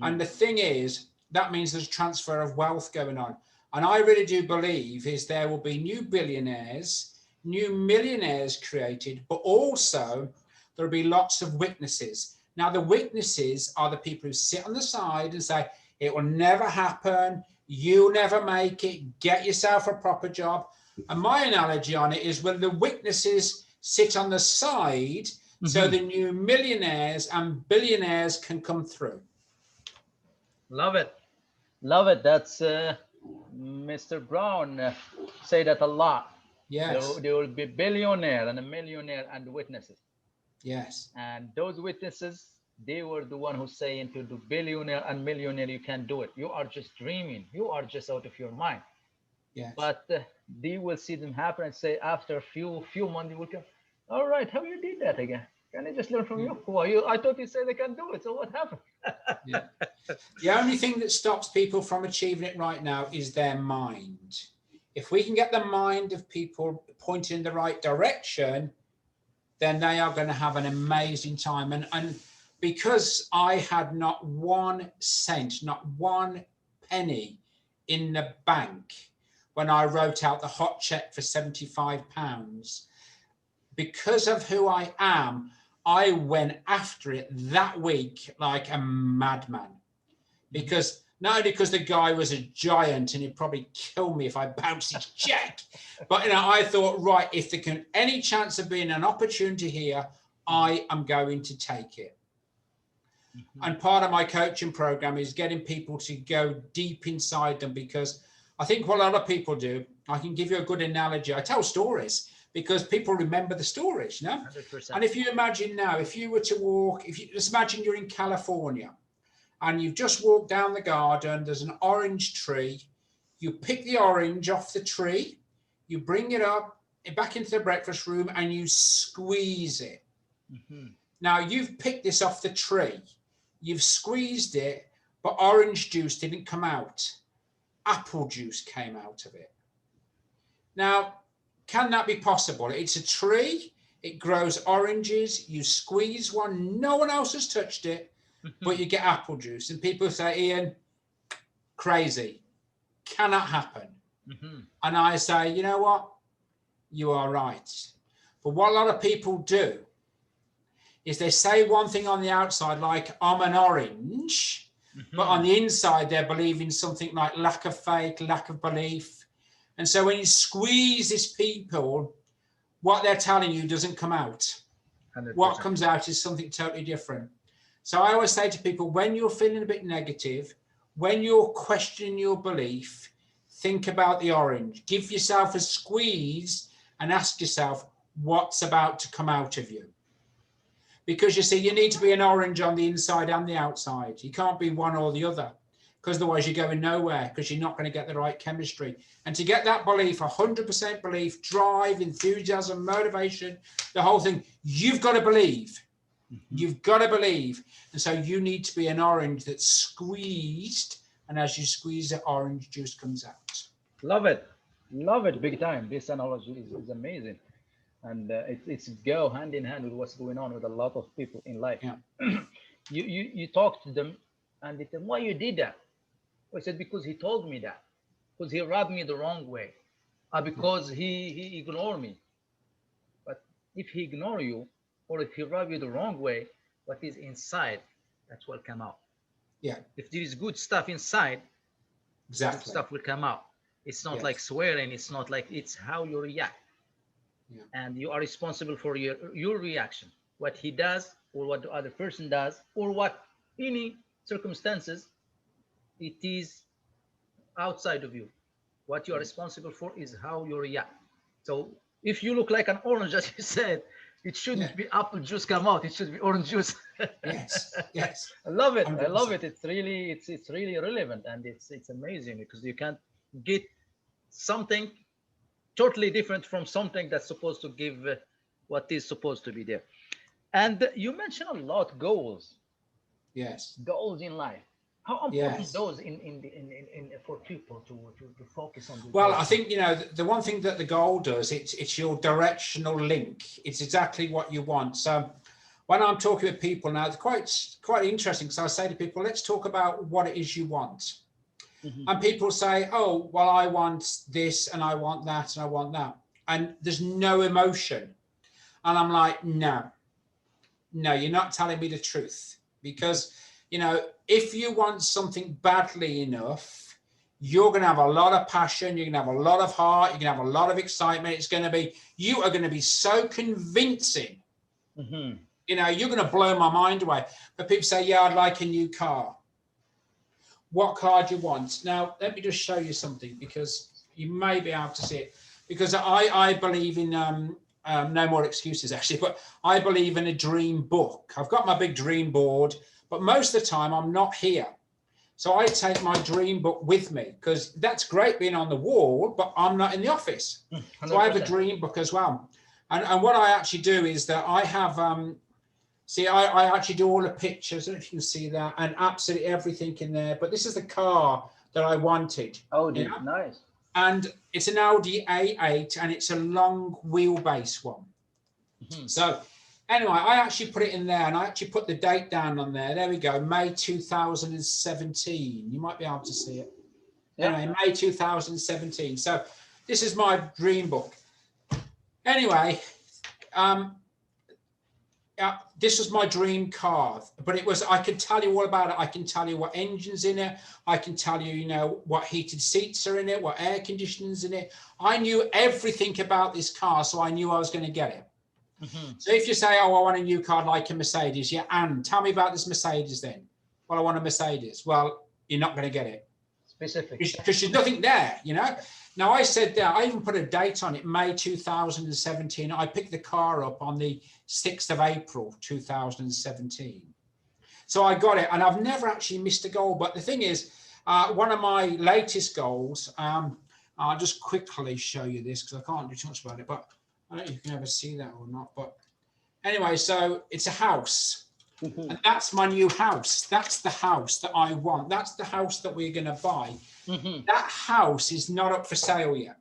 [SPEAKER 2] And
[SPEAKER 1] mhm,
[SPEAKER 2] the thing is, that means there's a transfer of wealth going on. And I really do believe is there will be new billionaires, new millionaires created, but also there'll be lots of witnesses. Now, the witnesses are the people who sit on the side and say, it will never happen. You'll never make it. Get yourself a proper job. And my analogy on it is when the witnesses sit on the side so
[SPEAKER 1] mhm.
[SPEAKER 2] the new millionaires and billionaires can come through.
[SPEAKER 1] Love it, love it. That's Mr. Brown say that a lot.
[SPEAKER 2] Yes,
[SPEAKER 1] There will be billionaire and a millionaire and witnesses.
[SPEAKER 2] yes,
[SPEAKER 1] And those witnesses, they were the one who saying to the billionaire and millionaire, you can't do it. You are just dreaming. You are just out of your mind.
[SPEAKER 2] yes.
[SPEAKER 1] But they will see them happen and say after a few months, they will come. All right, how you did that again? Can I just learn from
[SPEAKER 2] Yeah,
[SPEAKER 1] you? Who are you? I thought you said they can do it. So what happened?
[SPEAKER 2] yeah. The only thing that stops people from achieving it right now is their mind. If we can get the mind of people pointing in the right direction, then they are going to have an amazing time. And because I had not 1 cent, not 1 penny in the bank when I wrote out the hot check for £75, because of who I am, I went after it that week like a madman. Because not only because the guy was a giant and he'd probably kill me if I bounced his check, but I thought, right, if there can any chance of being an opportunity here, I am going to take it. And part of my coaching program is getting people to go deep inside them, because I think what a lot of people do, I can give you a good analogy. I tell stories because people remember the stories,
[SPEAKER 1] 100%.
[SPEAKER 2] And if you imagine now, if you were to walk, if you just imagine you're in California and you've just walked down the garden, there's an orange tree, You pick the orange off the tree, you bring it up back into the breakfast room and you squeeze it. Now you've picked this off the tree, you've squeezed it, but orange juice didn't come out. Apple juice came out of it. Now, can that be possible? It's a tree, it grows oranges, you squeeze one, no one else has touched it, but you get apple juice. And people say, Ian, crazy, cannot happen. And I say, you know what? You are right. But what a lot of people do is they say one thing on the outside, like, I'm an orange, but on the inside, they're believing something like lack of faith, lack of belief. And so when you squeeze these people, what they're telling you doesn't come out.
[SPEAKER 1] 100%.
[SPEAKER 2] What comes out is something totally different. So I always say to people, when you're feeling a bit negative, when you're questioning your belief, think about the orange. Give yourself a squeeze and ask yourself what's about to come out of you. Because you see, you need to be an orange on the inside and the outside. You can't be one or the other, because otherwise you're going nowhere, because you're not going to get the right chemistry. And to get that belief, 100% belief, drive, enthusiasm, motivation, the whole thing, you've got to believe. You've got to believe. And so you need to be an orange that's squeezed, and as you squeeze it, orange juice comes out.
[SPEAKER 1] Love it big time. This analogy is amazing, and it's go hand in hand with what's going on with a lot of people in life. You talk to them and they say, why you did that? I said, because he told me that, because he rubbed me the wrong way, or because he ignored me. But if he ignore you, or if he rub you the wrong way, what is inside, that's what come out. If there is good stuff inside,
[SPEAKER 2] exactly,
[SPEAKER 1] good stuff will come out. It's not like swearing, it's not like, it's how you react. And you are responsible for your reaction, what he does, or what the other person does, or what any circumstances, it is outside of you. What you are responsible for is how you react. So if you look like an orange, as you said, it shouldn't be apple juice come out, it should be orange juice.
[SPEAKER 2] Yes.
[SPEAKER 1] I love it.
[SPEAKER 2] 100%.
[SPEAKER 1] I love it. It's really relevant, and it's amazing, because you can't get something totally different from something that's supposed to give what is supposed to be there. And you mentioned a lot goals. Goals in life. How important those in for people to focus on?
[SPEAKER 2] Well, I think, you know, the one thing that the goal does, it's your directional link. It's exactly what you want. So when I'm talking with people now, it's quite interesting, because I say to people, let's talk about what it is you want. And people say, oh, well, I want this and I want that and I want that. And there's no emotion. And I'm like, no, you're not telling me the truth. Because, you know, if you want something badly enough, you're going to have a lot of passion. You're going to have a lot of heart. You're going to have a lot of excitement. You are going to be so convincing. You know, you're going to blow my mind away. But people say, yeah, I'd like a new car. What car do you want? Now, let me just show you something, because you may be able to see it. Because I believe in, no more excuses actually, but I believe in a dream book. I've got my big dream board, but most of the time I'm not here. So I take my dream book with me, because that's great being on the wall, but I'm not in the office. 100%. So I have a dream book as well. And what I actually do is that I have, I actually do all the pictures, I don't know if you can see that, and absolutely everything in there. But this is the car that I wanted.
[SPEAKER 1] Oh, you know? Nice.
[SPEAKER 2] And it's an Audi A8, and it's a long wheelbase one. So anyway, I actually put it in there, and I actually put the date down on there. There we go, May 2017. You might be able to see it. Anyway, May 2017. So this is my dream book. Anyway, this was my dream car, but it was, I can tell you all about it. I can tell you what engine's in it. I can tell you, you know, what heated seats are in it, what air conditioning's in it. I knew everything about this car, so I knew I was going to get it. So if you say, oh, I want a new car like a Mercedes, and tell me about this Mercedes then. Well, I want a Mercedes. Well, you're not going to get it.
[SPEAKER 1] Specific.
[SPEAKER 2] Because there's nothing there, you know. Now, I said that, I even put a date on it, May 2017. I picked the car up on the 6th of April, 2017. So I got it, and I've never actually missed a goal. But the thing is, One of my latest goals, I'll just quickly show you this because I can't do too much about it, but I don't know if you can ever see that or not. But anyway, so it's a house. And that's my new house. That's the house that I want. That's the house that we're going to buy. That house is not up for sale yet.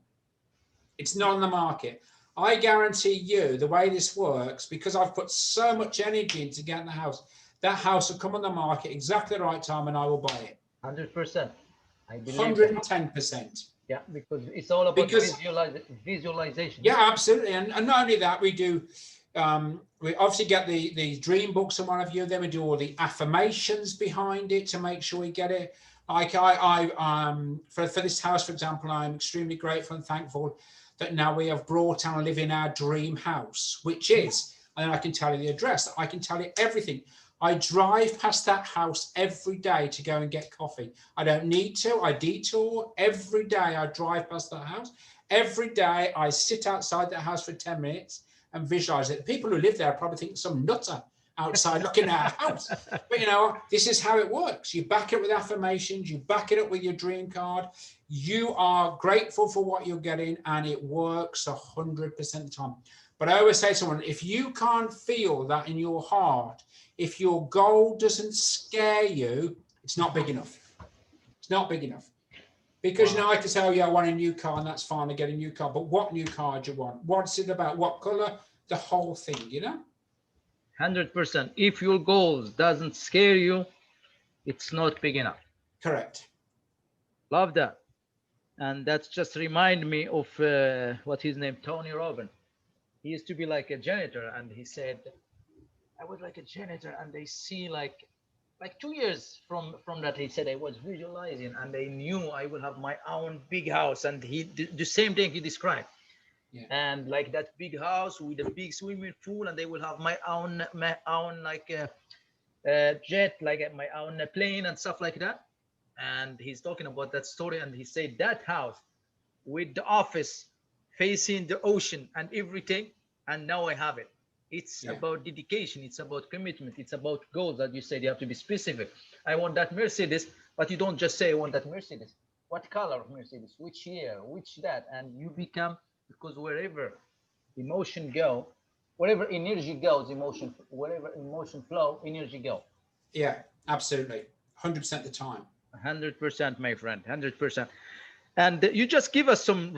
[SPEAKER 2] It's not on the market. I guarantee you the way this works, because I've put so much energy into getting the house, that house will come on the market exactly the right time and I will buy it.
[SPEAKER 1] 100%. I believe
[SPEAKER 2] 110%.
[SPEAKER 1] Yeah, because it's all about visualization.
[SPEAKER 2] Yeah, absolutely. And not only that, we do, we obviously get the dream books and what have you. Then we do all the affirmations behind it to make sure we get it. Like for this house, for example, I'm extremely grateful and thankful that now we have brought and live in our dream house, which is, and I can tell you the address, I can tell you everything. I drive past that house every day to go and get coffee. I don't need to, I detour. Every day I drive past that house. Every day I sit outside that house for 10 minutes and visualize it. The people who live there probably think some nutter outside looking at our house. But you know, this is how it works. You back it with affirmations, you back it up with your dream card. You are grateful for what you're getting and it works 100% of the time. But I always say to someone, if you can't feel that in your heart, if your goal doesn't scare you, it's not big enough. It's not big enough. Because, you know, I can say, oh, yeah, I want a new car, and that's fine, I get a new car. But what new car do you want? What's it about? What color? The whole thing, you know?
[SPEAKER 1] 100%. If your goals doesn't scare you, it's not big enough.
[SPEAKER 2] Correct.
[SPEAKER 1] Love that. And that's just remind me of what his name, Tony Robbins. He used to be like a janitor, and he said, I was like a janitor, and they see like 2 years from that, he said I was visualizing, and they knew I will have my own big house, and he the same thing he described. Yeah. And like that big house with a big swimming pool, and they will have my own like jet, like my own plane and stuff like that. And he's talking about that story, and he said that house with the office facing the ocean and everything, and now I have it. It's about dedication, it's about commitment, it's about goals. That you said, you have to be specific. I want that Mercedes, but you don't just say I want that Mercedes. What color of Mercedes, which year, which that, and you become, because wherever emotion go, wherever energy goes, emotion, wherever emotion flow, energy go.
[SPEAKER 2] Yeah, absolutely. 100% of the time.
[SPEAKER 1] 100%, my friend, 100%. And you just give us some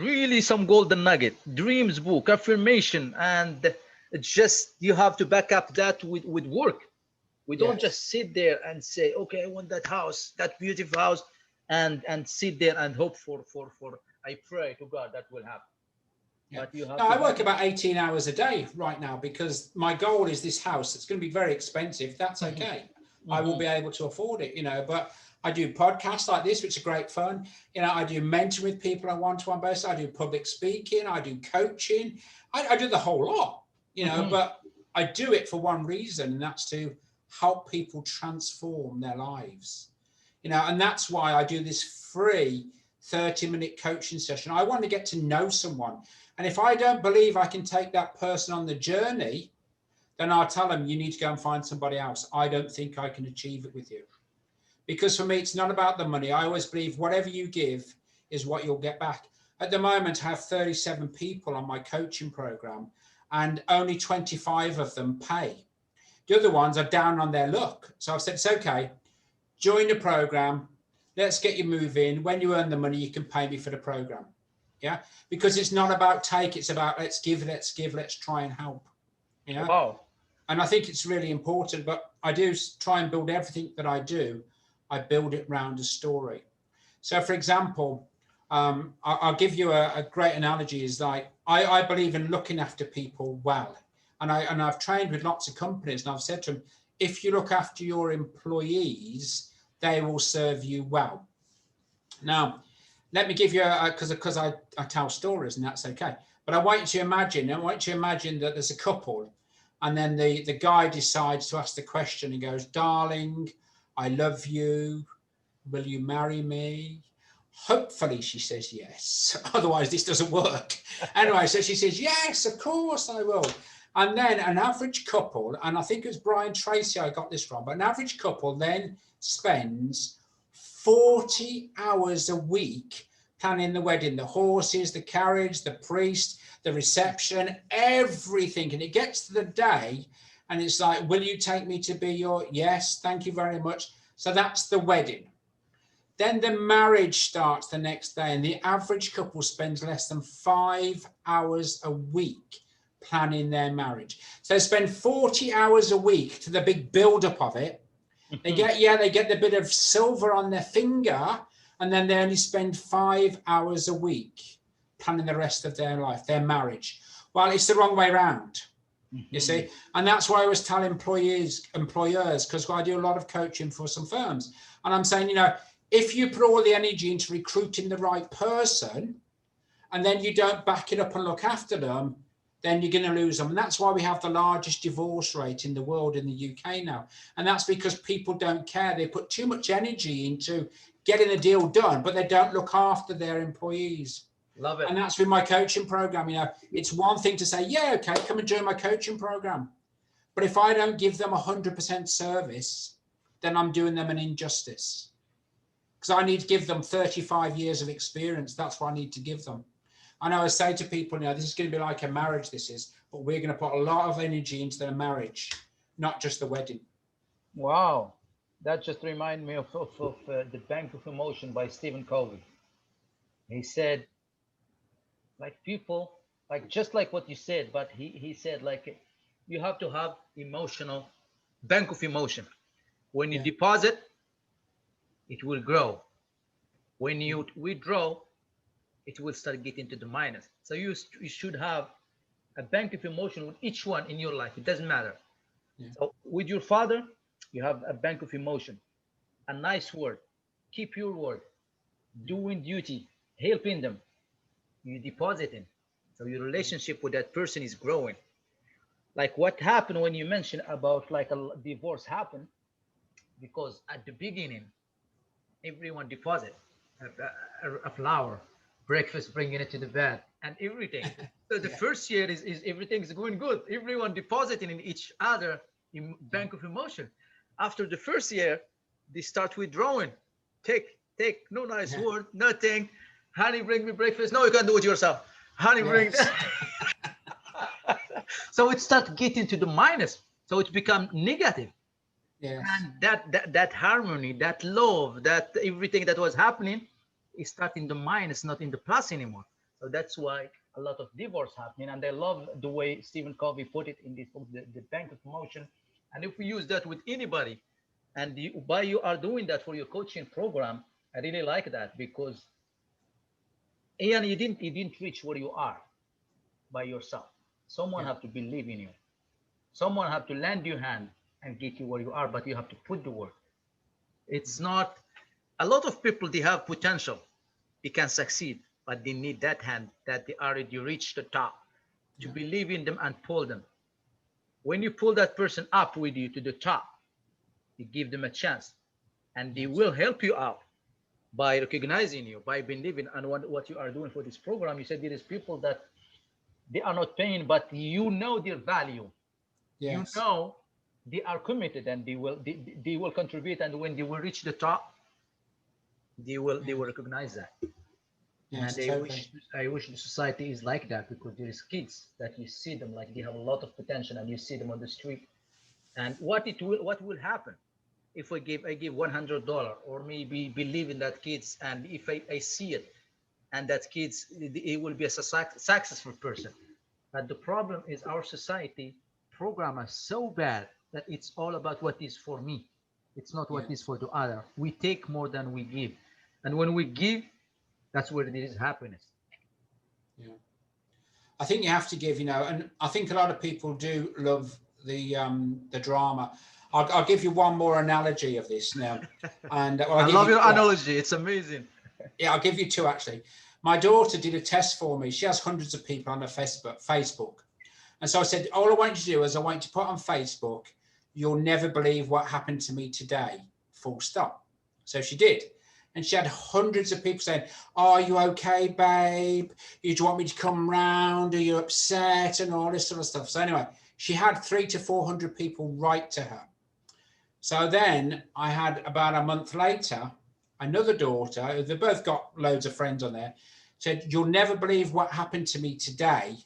[SPEAKER 1] golden nugget, dreams book, affirmation, and just you have to back up that with work. We don't just sit there and say, okay, I want that house, that beautiful house, and sit there and hope for I pray to God that will happen.
[SPEAKER 2] Yeah. But you have I work about 18 hours a day right now because my goal is this house. It's going to be very expensive. That's okay. I will be able to afford it, you know, but I do podcasts like this, which are great fun. You know, I do mentoring with people on one-to-one basis. I do public speaking. I do coaching. I do the whole lot, you know, but I do it for one reason, and that's to help people transform their lives, you know, and that's why I do this free 30-minute coaching session. I want to get to know someone. And if I don't believe I can take that person on the journey, then I'll tell them, you need to go and find somebody else. I don't think I can achieve it with you. Because for me, it's not about the money. I always believe whatever you give is what you'll get back. At the moment, I have 37 people on my coaching program, and only 25 of them pay. The other ones are down on their luck. So I've said, it's okay, join the program. Let's get you moving. When you earn the money, you can pay me for the program. Yeah, because it's not about take, it's about let's give, let's try and help. Yeah.
[SPEAKER 1] Wow.
[SPEAKER 2] And I think it's really important, but I do try and build everything that I do. I build it around a story. So for example, I'll give you a great analogy is like, I believe in looking after people well. And I've trained with lots of companies, and I've said to them, if you look after your employees, they will serve you well. Now, let me give you, because I tell stories and that's okay. But I want you to imagine that there's a couple, and then the guy decides to ask the question. He goes, darling, I love you. Will you marry me? Hopefully she says yes. Otherwise this doesn't work. Anyway, so she says, yes, of course I will. And then an average couple, and I think it was Brian Tracy I got this from, but an average couple then spends 40 hours a week planning the wedding, the horses, the carriage, the priest, the reception, everything. And it gets to the day and it's like, will you take me to be your, yes, thank you very much. So that's the wedding. Then the marriage starts the next day, and the average couple spends less than 5 hours a week planning their marriage. So they spend 40 hours a week to the big build-up of it. They get the bit of silver on their finger, and then they only spend 5 hours a week planning the rest of their life, their marriage. Well, it's the wrong way around, you see. And that's why I always tell employers, because I do a lot of coaching for some firms, and I'm saying, you know, if you put all the energy into recruiting the right person, and then you don't back it up and look after them, then you're going to lose them. And that's why we have the largest divorce rate in the world in the UK now. And that's because people don't care. They put too much energy into getting the deal done, but they don't look after their employees.
[SPEAKER 1] Love it.
[SPEAKER 2] And that's with my coaching program. You know, it's one thing to say, yeah, okay, come and join my coaching program. But if I don't give them 100% service, then I'm doing them an injustice. Because I need to give them 35 years of experience. That's what I need to give them. I know I say to people, you know, this is going to be like a marriage, this is, but we're going to put a lot of energy into their marriage, not just the wedding.
[SPEAKER 1] Wow. That just reminds me of The Bank of Emotion by Stephen Covey. He said, like people, like just like what you said, but he said, like, you have to have emotional, bank of emotion. When you deposit, it will grow. When you withdraw, it will start getting to the minus. So you should have a bank of emotion with each one in your life. It doesn't matter. So with your father, you have a bank of emotion, a nice word, keep your word, doing duty, helping them, you deposit in. So your relationship with that person is growing. Like what happened when you mentioned about like a divorce happened, because at the beginning, everyone deposit a flower, breakfast, bringing it to the bed, and everything. So the first year is everything's going good. Everyone depositing in each other in bank of emotion. After the first year, they start withdrawing. Take, no nice word, nothing. Honey, bring me breakfast. No, you can do it yourself. Honey, bring that. So it starts getting to the minus. So it becomes negative. Yes. And that harmony, that love, that everything that was happening is starting the minus, not in the plus anymore. So that's why a lot of divorce happening. And I love the way Stephen Covey put it in this book, the Bank of Emotion. And if we use that with anybody, and why you are doing that for your coaching program, I really like that, because Ian, you didn't reach where you are by yourself. Someone have to believe in you. Someone have to lend your hand and get you where you are, but you have to put the work. It's not, a lot of people, they have potential, they can succeed, but they need that hand that they already reached the top to believe in them and pull them. When you pull that person up with you to the top, you give them a chance, and they will help you out by recognizing you, by believing in what you are doing for this program. You said there is people that they are not paying, but you know their value. You know they are committed, and they will contribute, and when they will reach the top, they will recognize that. Yes, and I wish the society is like that, because there is kids that you see them like they have a lot of potential, and you see them on the street. And what will happen if I give $100, or maybe believe in that kids, and if I see it, and that kids, it will be a successful person. But the problem is our society program is so bad that it's all about what is for me. It's not what is for the other. We take more than we give, and when we give, that's where there is happiness.
[SPEAKER 2] Yeah, I think you have to give, and I think a lot of people do love the drama. I'll give you one more analogy of this now. And
[SPEAKER 1] I love your analogy. It's amazing.
[SPEAKER 2] Yeah, I'll give you two actually. My daughter did a test for me. She has hundreds of people on her Facebook. And so I said, all I want you to do is I want you to put on Facebook, you'll never believe what happened to me today, full stop. So she did. And she had hundreds of people saying, are you okay, babe? Do you want me to come round? Are you upset? And all this sort of stuff. So anyway, she had 300 to 400 people write to her. So then I had, about a month later, another daughter, they both got loads of friends on there, said, "You'll never believe what happened to me today.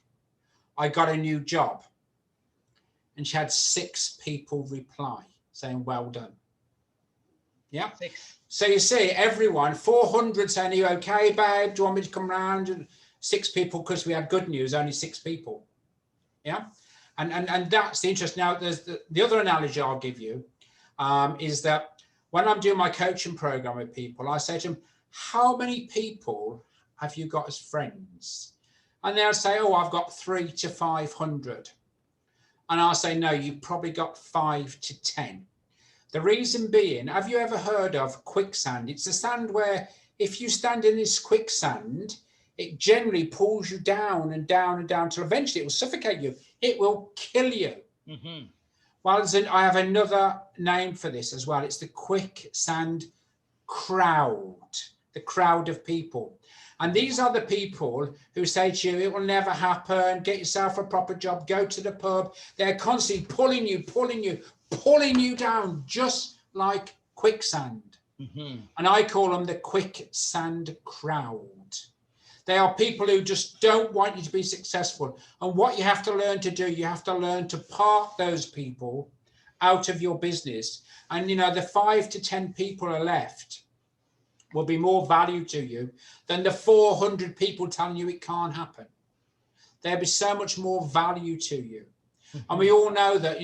[SPEAKER 2] I got a new job." And she had 6 people reply saying, "Well done." Yeah.
[SPEAKER 1] 6.
[SPEAKER 2] So you see, everyone, 400 saying, "Are you okay, babe? Do you want me to come round?" And 6 people, because we had good news, only 6 people. Yeah. And that's the interest. Now, there's the other analogy I'll give you is that when I'm doing my coaching program with people, I say to them, "How many people have you got as friends?" And they'll say, "Oh, I've got 300 to 500. And I'll say, "No, you've probably got 5 to 10. The reason being, have you ever heard of quicksand? It's a sand where if you stand in this quicksand, it generally pulls you down and down and down till eventually it will suffocate you. It will kill you."
[SPEAKER 1] Mm-hmm.
[SPEAKER 2] Well, I have another name for this as well. It's the quicksand crowd, the crowd of people. And these are the people who say to you, "It will never happen. Get yourself a proper job. Go to the pub." They're constantly pulling you down, just like quicksand.
[SPEAKER 1] Mm-hmm.
[SPEAKER 2] And I call them the quicksand crowd. They are people who just don't want you to be successful. And what you have to learn to do, you have to learn to park those people out of your business. And, the 5 to 10 people are left will be more value to you than the 400 people telling you it can't happen. There'll be so much more value to you.
[SPEAKER 1] Mm-hmm.
[SPEAKER 2] And we all know that,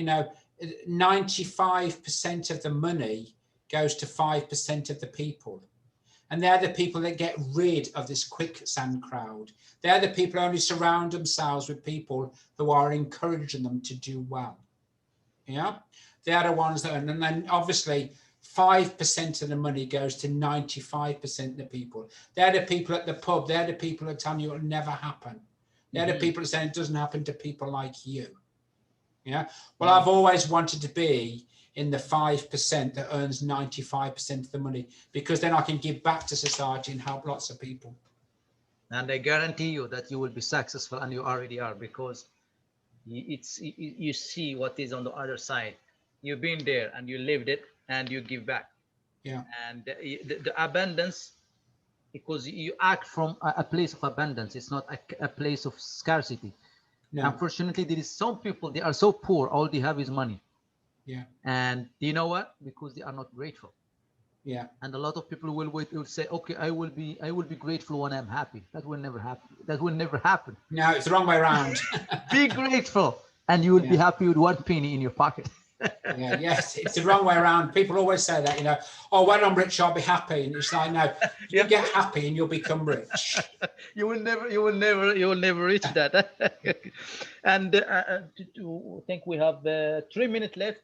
[SPEAKER 2] 95% of the money goes to 5% of the people. And they're the people that get rid of this quicksand crowd. They're the people who only surround themselves with people who are encouraging them to do well. Yeah, they're the ones that, and then obviously 5% of the money goes to 95% of the people. They're the people at the pub. They're the people that tell you it'll never happen. They're the people that say it doesn't happen to people like you. Yeah. Well, I've always wanted to be in the 5% that earns 95% of the money, because then I can give back to society and help lots of people.
[SPEAKER 1] And I guarantee you that you will be successful, and you already are, because you see what is on the other side. You've been there and you lived it, and you give back.
[SPEAKER 2] Yeah.
[SPEAKER 1] And the abundance, because you act from a place of abundance. It's not a place of scarcity.
[SPEAKER 2] No.
[SPEAKER 1] Unfortunately, there is some people, they are so poor, all they have is money.
[SPEAKER 2] Yeah.
[SPEAKER 1] And you know what? Because they are not grateful.
[SPEAKER 2] Yeah.
[SPEAKER 1] And a lot of people will say, "Okay, I will be grateful when I'm happy." That will never happen. That will never happen.
[SPEAKER 2] No, it's the wrong way around.
[SPEAKER 1] Be grateful, and you will be happy with 1 penny in your pocket.
[SPEAKER 2] Yeah, yes, it's the wrong way around. People always say that, "Oh, when I'm rich, I'll be happy." And it's like, no, you get happy and you'll become rich.
[SPEAKER 1] You will never reach that. And I think we have 3 minutes left.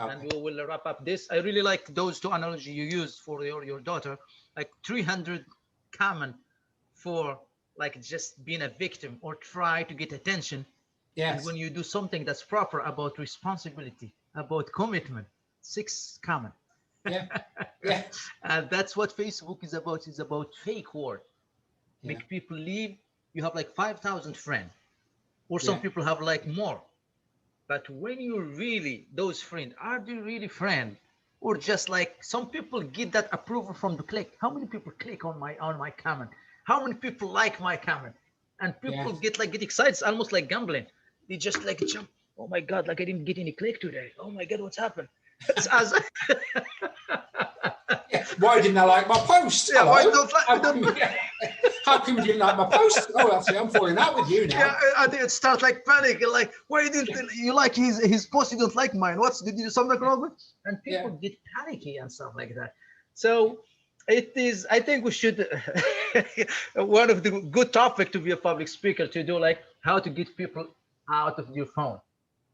[SPEAKER 1] Okay. And we will wrap up this. I really like those 2 analogies you used for your daughter, like 300 common for like just being a victim or try to get attention. Yes. And when you do something that's proper about responsibility, about commitment, 6 common.
[SPEAKER 2] Yeah. Yeah.
[SPEAKER 1] And that's what Facebook is about. It's about fake word.
[SPEAKER 2] Yeah.
[SPEAKER 1] Make people leave. You have like 5,000 friends, or some people have like more. But when you really, those friends, are they really friends? Or just like some people get that approval from the click. How many people click on my comment? How many people like my comment? And people get excited. It's almost like gambling. They just like jump. "Oh my God, like I didn't get any click today. Oh my God, what's happened?"
[SPEAKER 2] Why didn't I like my post?
[SPEAKER 1] Yeah, why
[SPEAKER 2] how come you didn't like my post? Oh, actually, I'm falling out with you now.
[SPEAKER 1] Yeah, I think it starts like panic. Like, why didn't you like his post? You don't like mine. Did you do something wrong with? And people get panicky and stuff like that. So it is. I think we should. One of the good topic to be a public speaker, to do like how to get people out of your phone.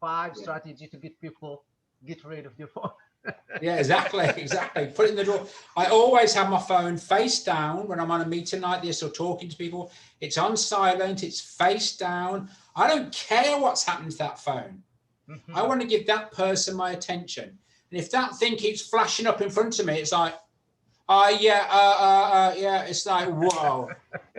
[SPEAKER 1] 5 strategy to get people get rid of your phone.
[SPEAKER 2] Yeah, exactly. Put it in the drawer. I always have my phone face down when I'm on a meeting like this or talking to people. It's on silent. It's face down. I don't care what's happened to that phone. Mm-hmm. I want to give that person my attention. And if that thing keeps flashing up in front of me, it's like, It's like, whoa.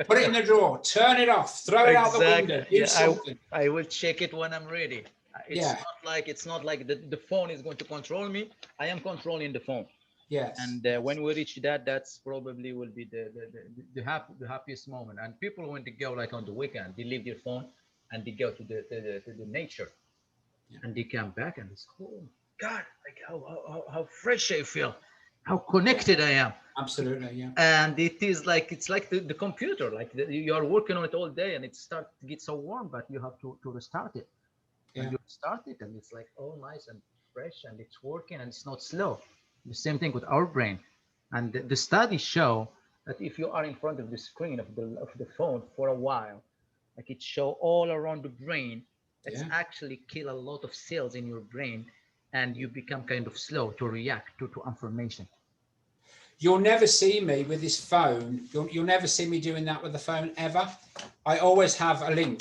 [SPEAKER 2] Put it in the drawer. Turn it off. Throw it out the window. Do something.
[SPEAKER 1] I will check it when I'm ready. It's not like the phone is going to control me. I am controlling the phone.
[SPEAKER 2] Yes.
[SPEAKER 1] And when we reach that, that's probably will be the happiest moment. And people when they go like on the weekend, they leave their phone and they go to the nature,
[SPEAKER 2] Yeah.
[SPEAKER 1] and they come back and it's, oh God, like how fresh I feel, how connected I am.
[SPEAKER 2] Absolutely. Yeah.
[SPEAKER 1] And it is like it's like the computer, like you are working on it all day and it starts to get so warm, but you have to restart it. And
[SPEAKER 2] Yeah.
[SPEAKER 1] you start it and it's like all nice and fresh and it's working and it's not slow. The same thing with our brain. And the studies show that if you are in front of the screen of the phone for a while, like it show all around the brain, it's
[SPEAKER 2] Yeah.
[SPEAKER 1] actually kill a lot of cells in your brain, and you become kind of slow to react to information.
[SPEAKER 2] You'll never see me with this phone. You'll never see me doing that with the phone ever. I always have a link,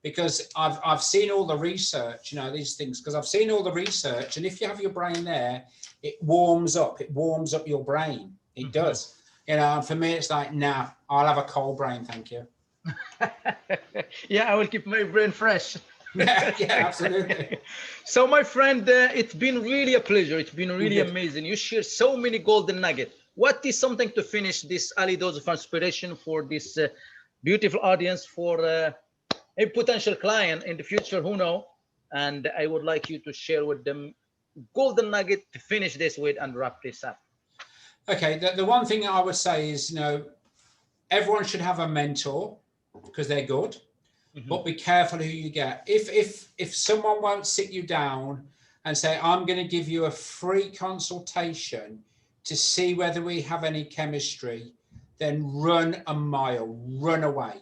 [SPEAKER 2] because I've seen all the research, you know, these things, because I've seen all the research, and if you have your brain there, it warms up your brain. It does. You know, and for me, it's like, nah, I'll have a cold brain, thank you.
[SPEAKER 1] Yeah, I will keep my brain fresh.
[SPEAKER 2] Yeah, absolutely.
[SPEAKER 1] So, my friend, it's been really a pleasure. It's been really
[SPEAKER 2] Good.
[SPEAKER 1] amazing. You share so many golden nuggets. What is something to finish this early dose of inspiration for this beautiful audience, for a potential client in the future, who know? And I would like you to share with them golden nugget to finish this with and wrap this up.
[SPEAKER 2] Okay, the one thing I would say is, you know, everyone should have a mentor because they're good, but be careful who you get. If someone won't sit you down and say, I'm going to give you a free consultation to see whether we have any chemistry, then run a mile, run away.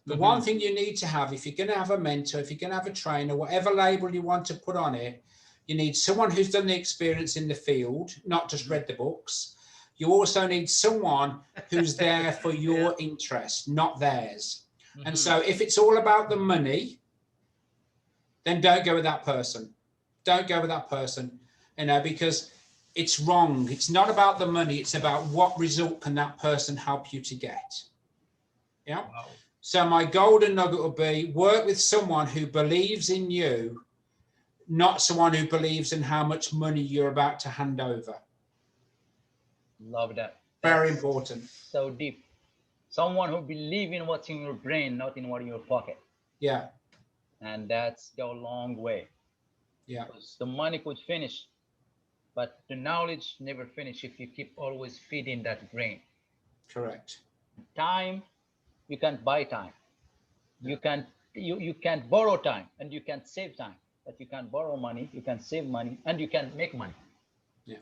[SPEAKER 2] The one thing you need to have, if you're going to have a mentor, if you're going to have a trainer, whatever label you want to put on it, you need someone who's done the experience in the field, not just read the books. You also need someone who's there for your interest, not theirs. And so if it's all about the money, then don't go with that person. Don't go with that person, you know, because it's wrong. It's not about the money. It's about what result can that person help you to get. Yeah.
[SPEAKER 1] Wow.
[SPEAKER 2] So my golden nugget will be work with someone who believes in you, not someone who believes in how much money you're about to hand over.
[SPEAKER 1] Love that.
[SPEAKER 2] Very
[SPEAKER 1] That's
[SPEAKER 2] important.
[SPEAKER 1] so deep. Someone who believes in what's in your brain, not in what in your pocket.
[SPEAKER 2] Yeah.
[SPEAKER 1] And that's go a long way.
[SPEAKER 2] Yeah.
[SPEAKER 1] Because the money could finish, but the knowledge never finish if you keep always feeding that brain.
[SPEAKER 2] Correct.
[SPEAKER 1] Time, you can't buy time. You can't you can't borrow time, and you can't save time. But you can borrow money, you can save money, and you can make money.
[SPEAKER 2] Yeah.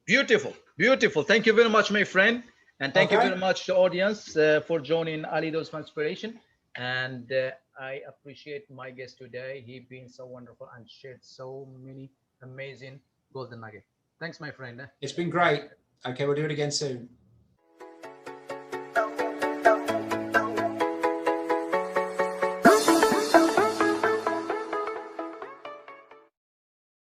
[SPEAKER 1] Beautiful, beautiful. Thank you very much, my friend, and thank you
[SPEAKER 2] Okay.
[SPEAKER 1] very much to audience for joining Ali Dose of Inspiration. And I appreciate my guest today. He been so wonderful and shared so many amazing golden nuggets. Thanks, my friend.
[SPEAKER 2] It's been great. Okay, we'll do it again soon.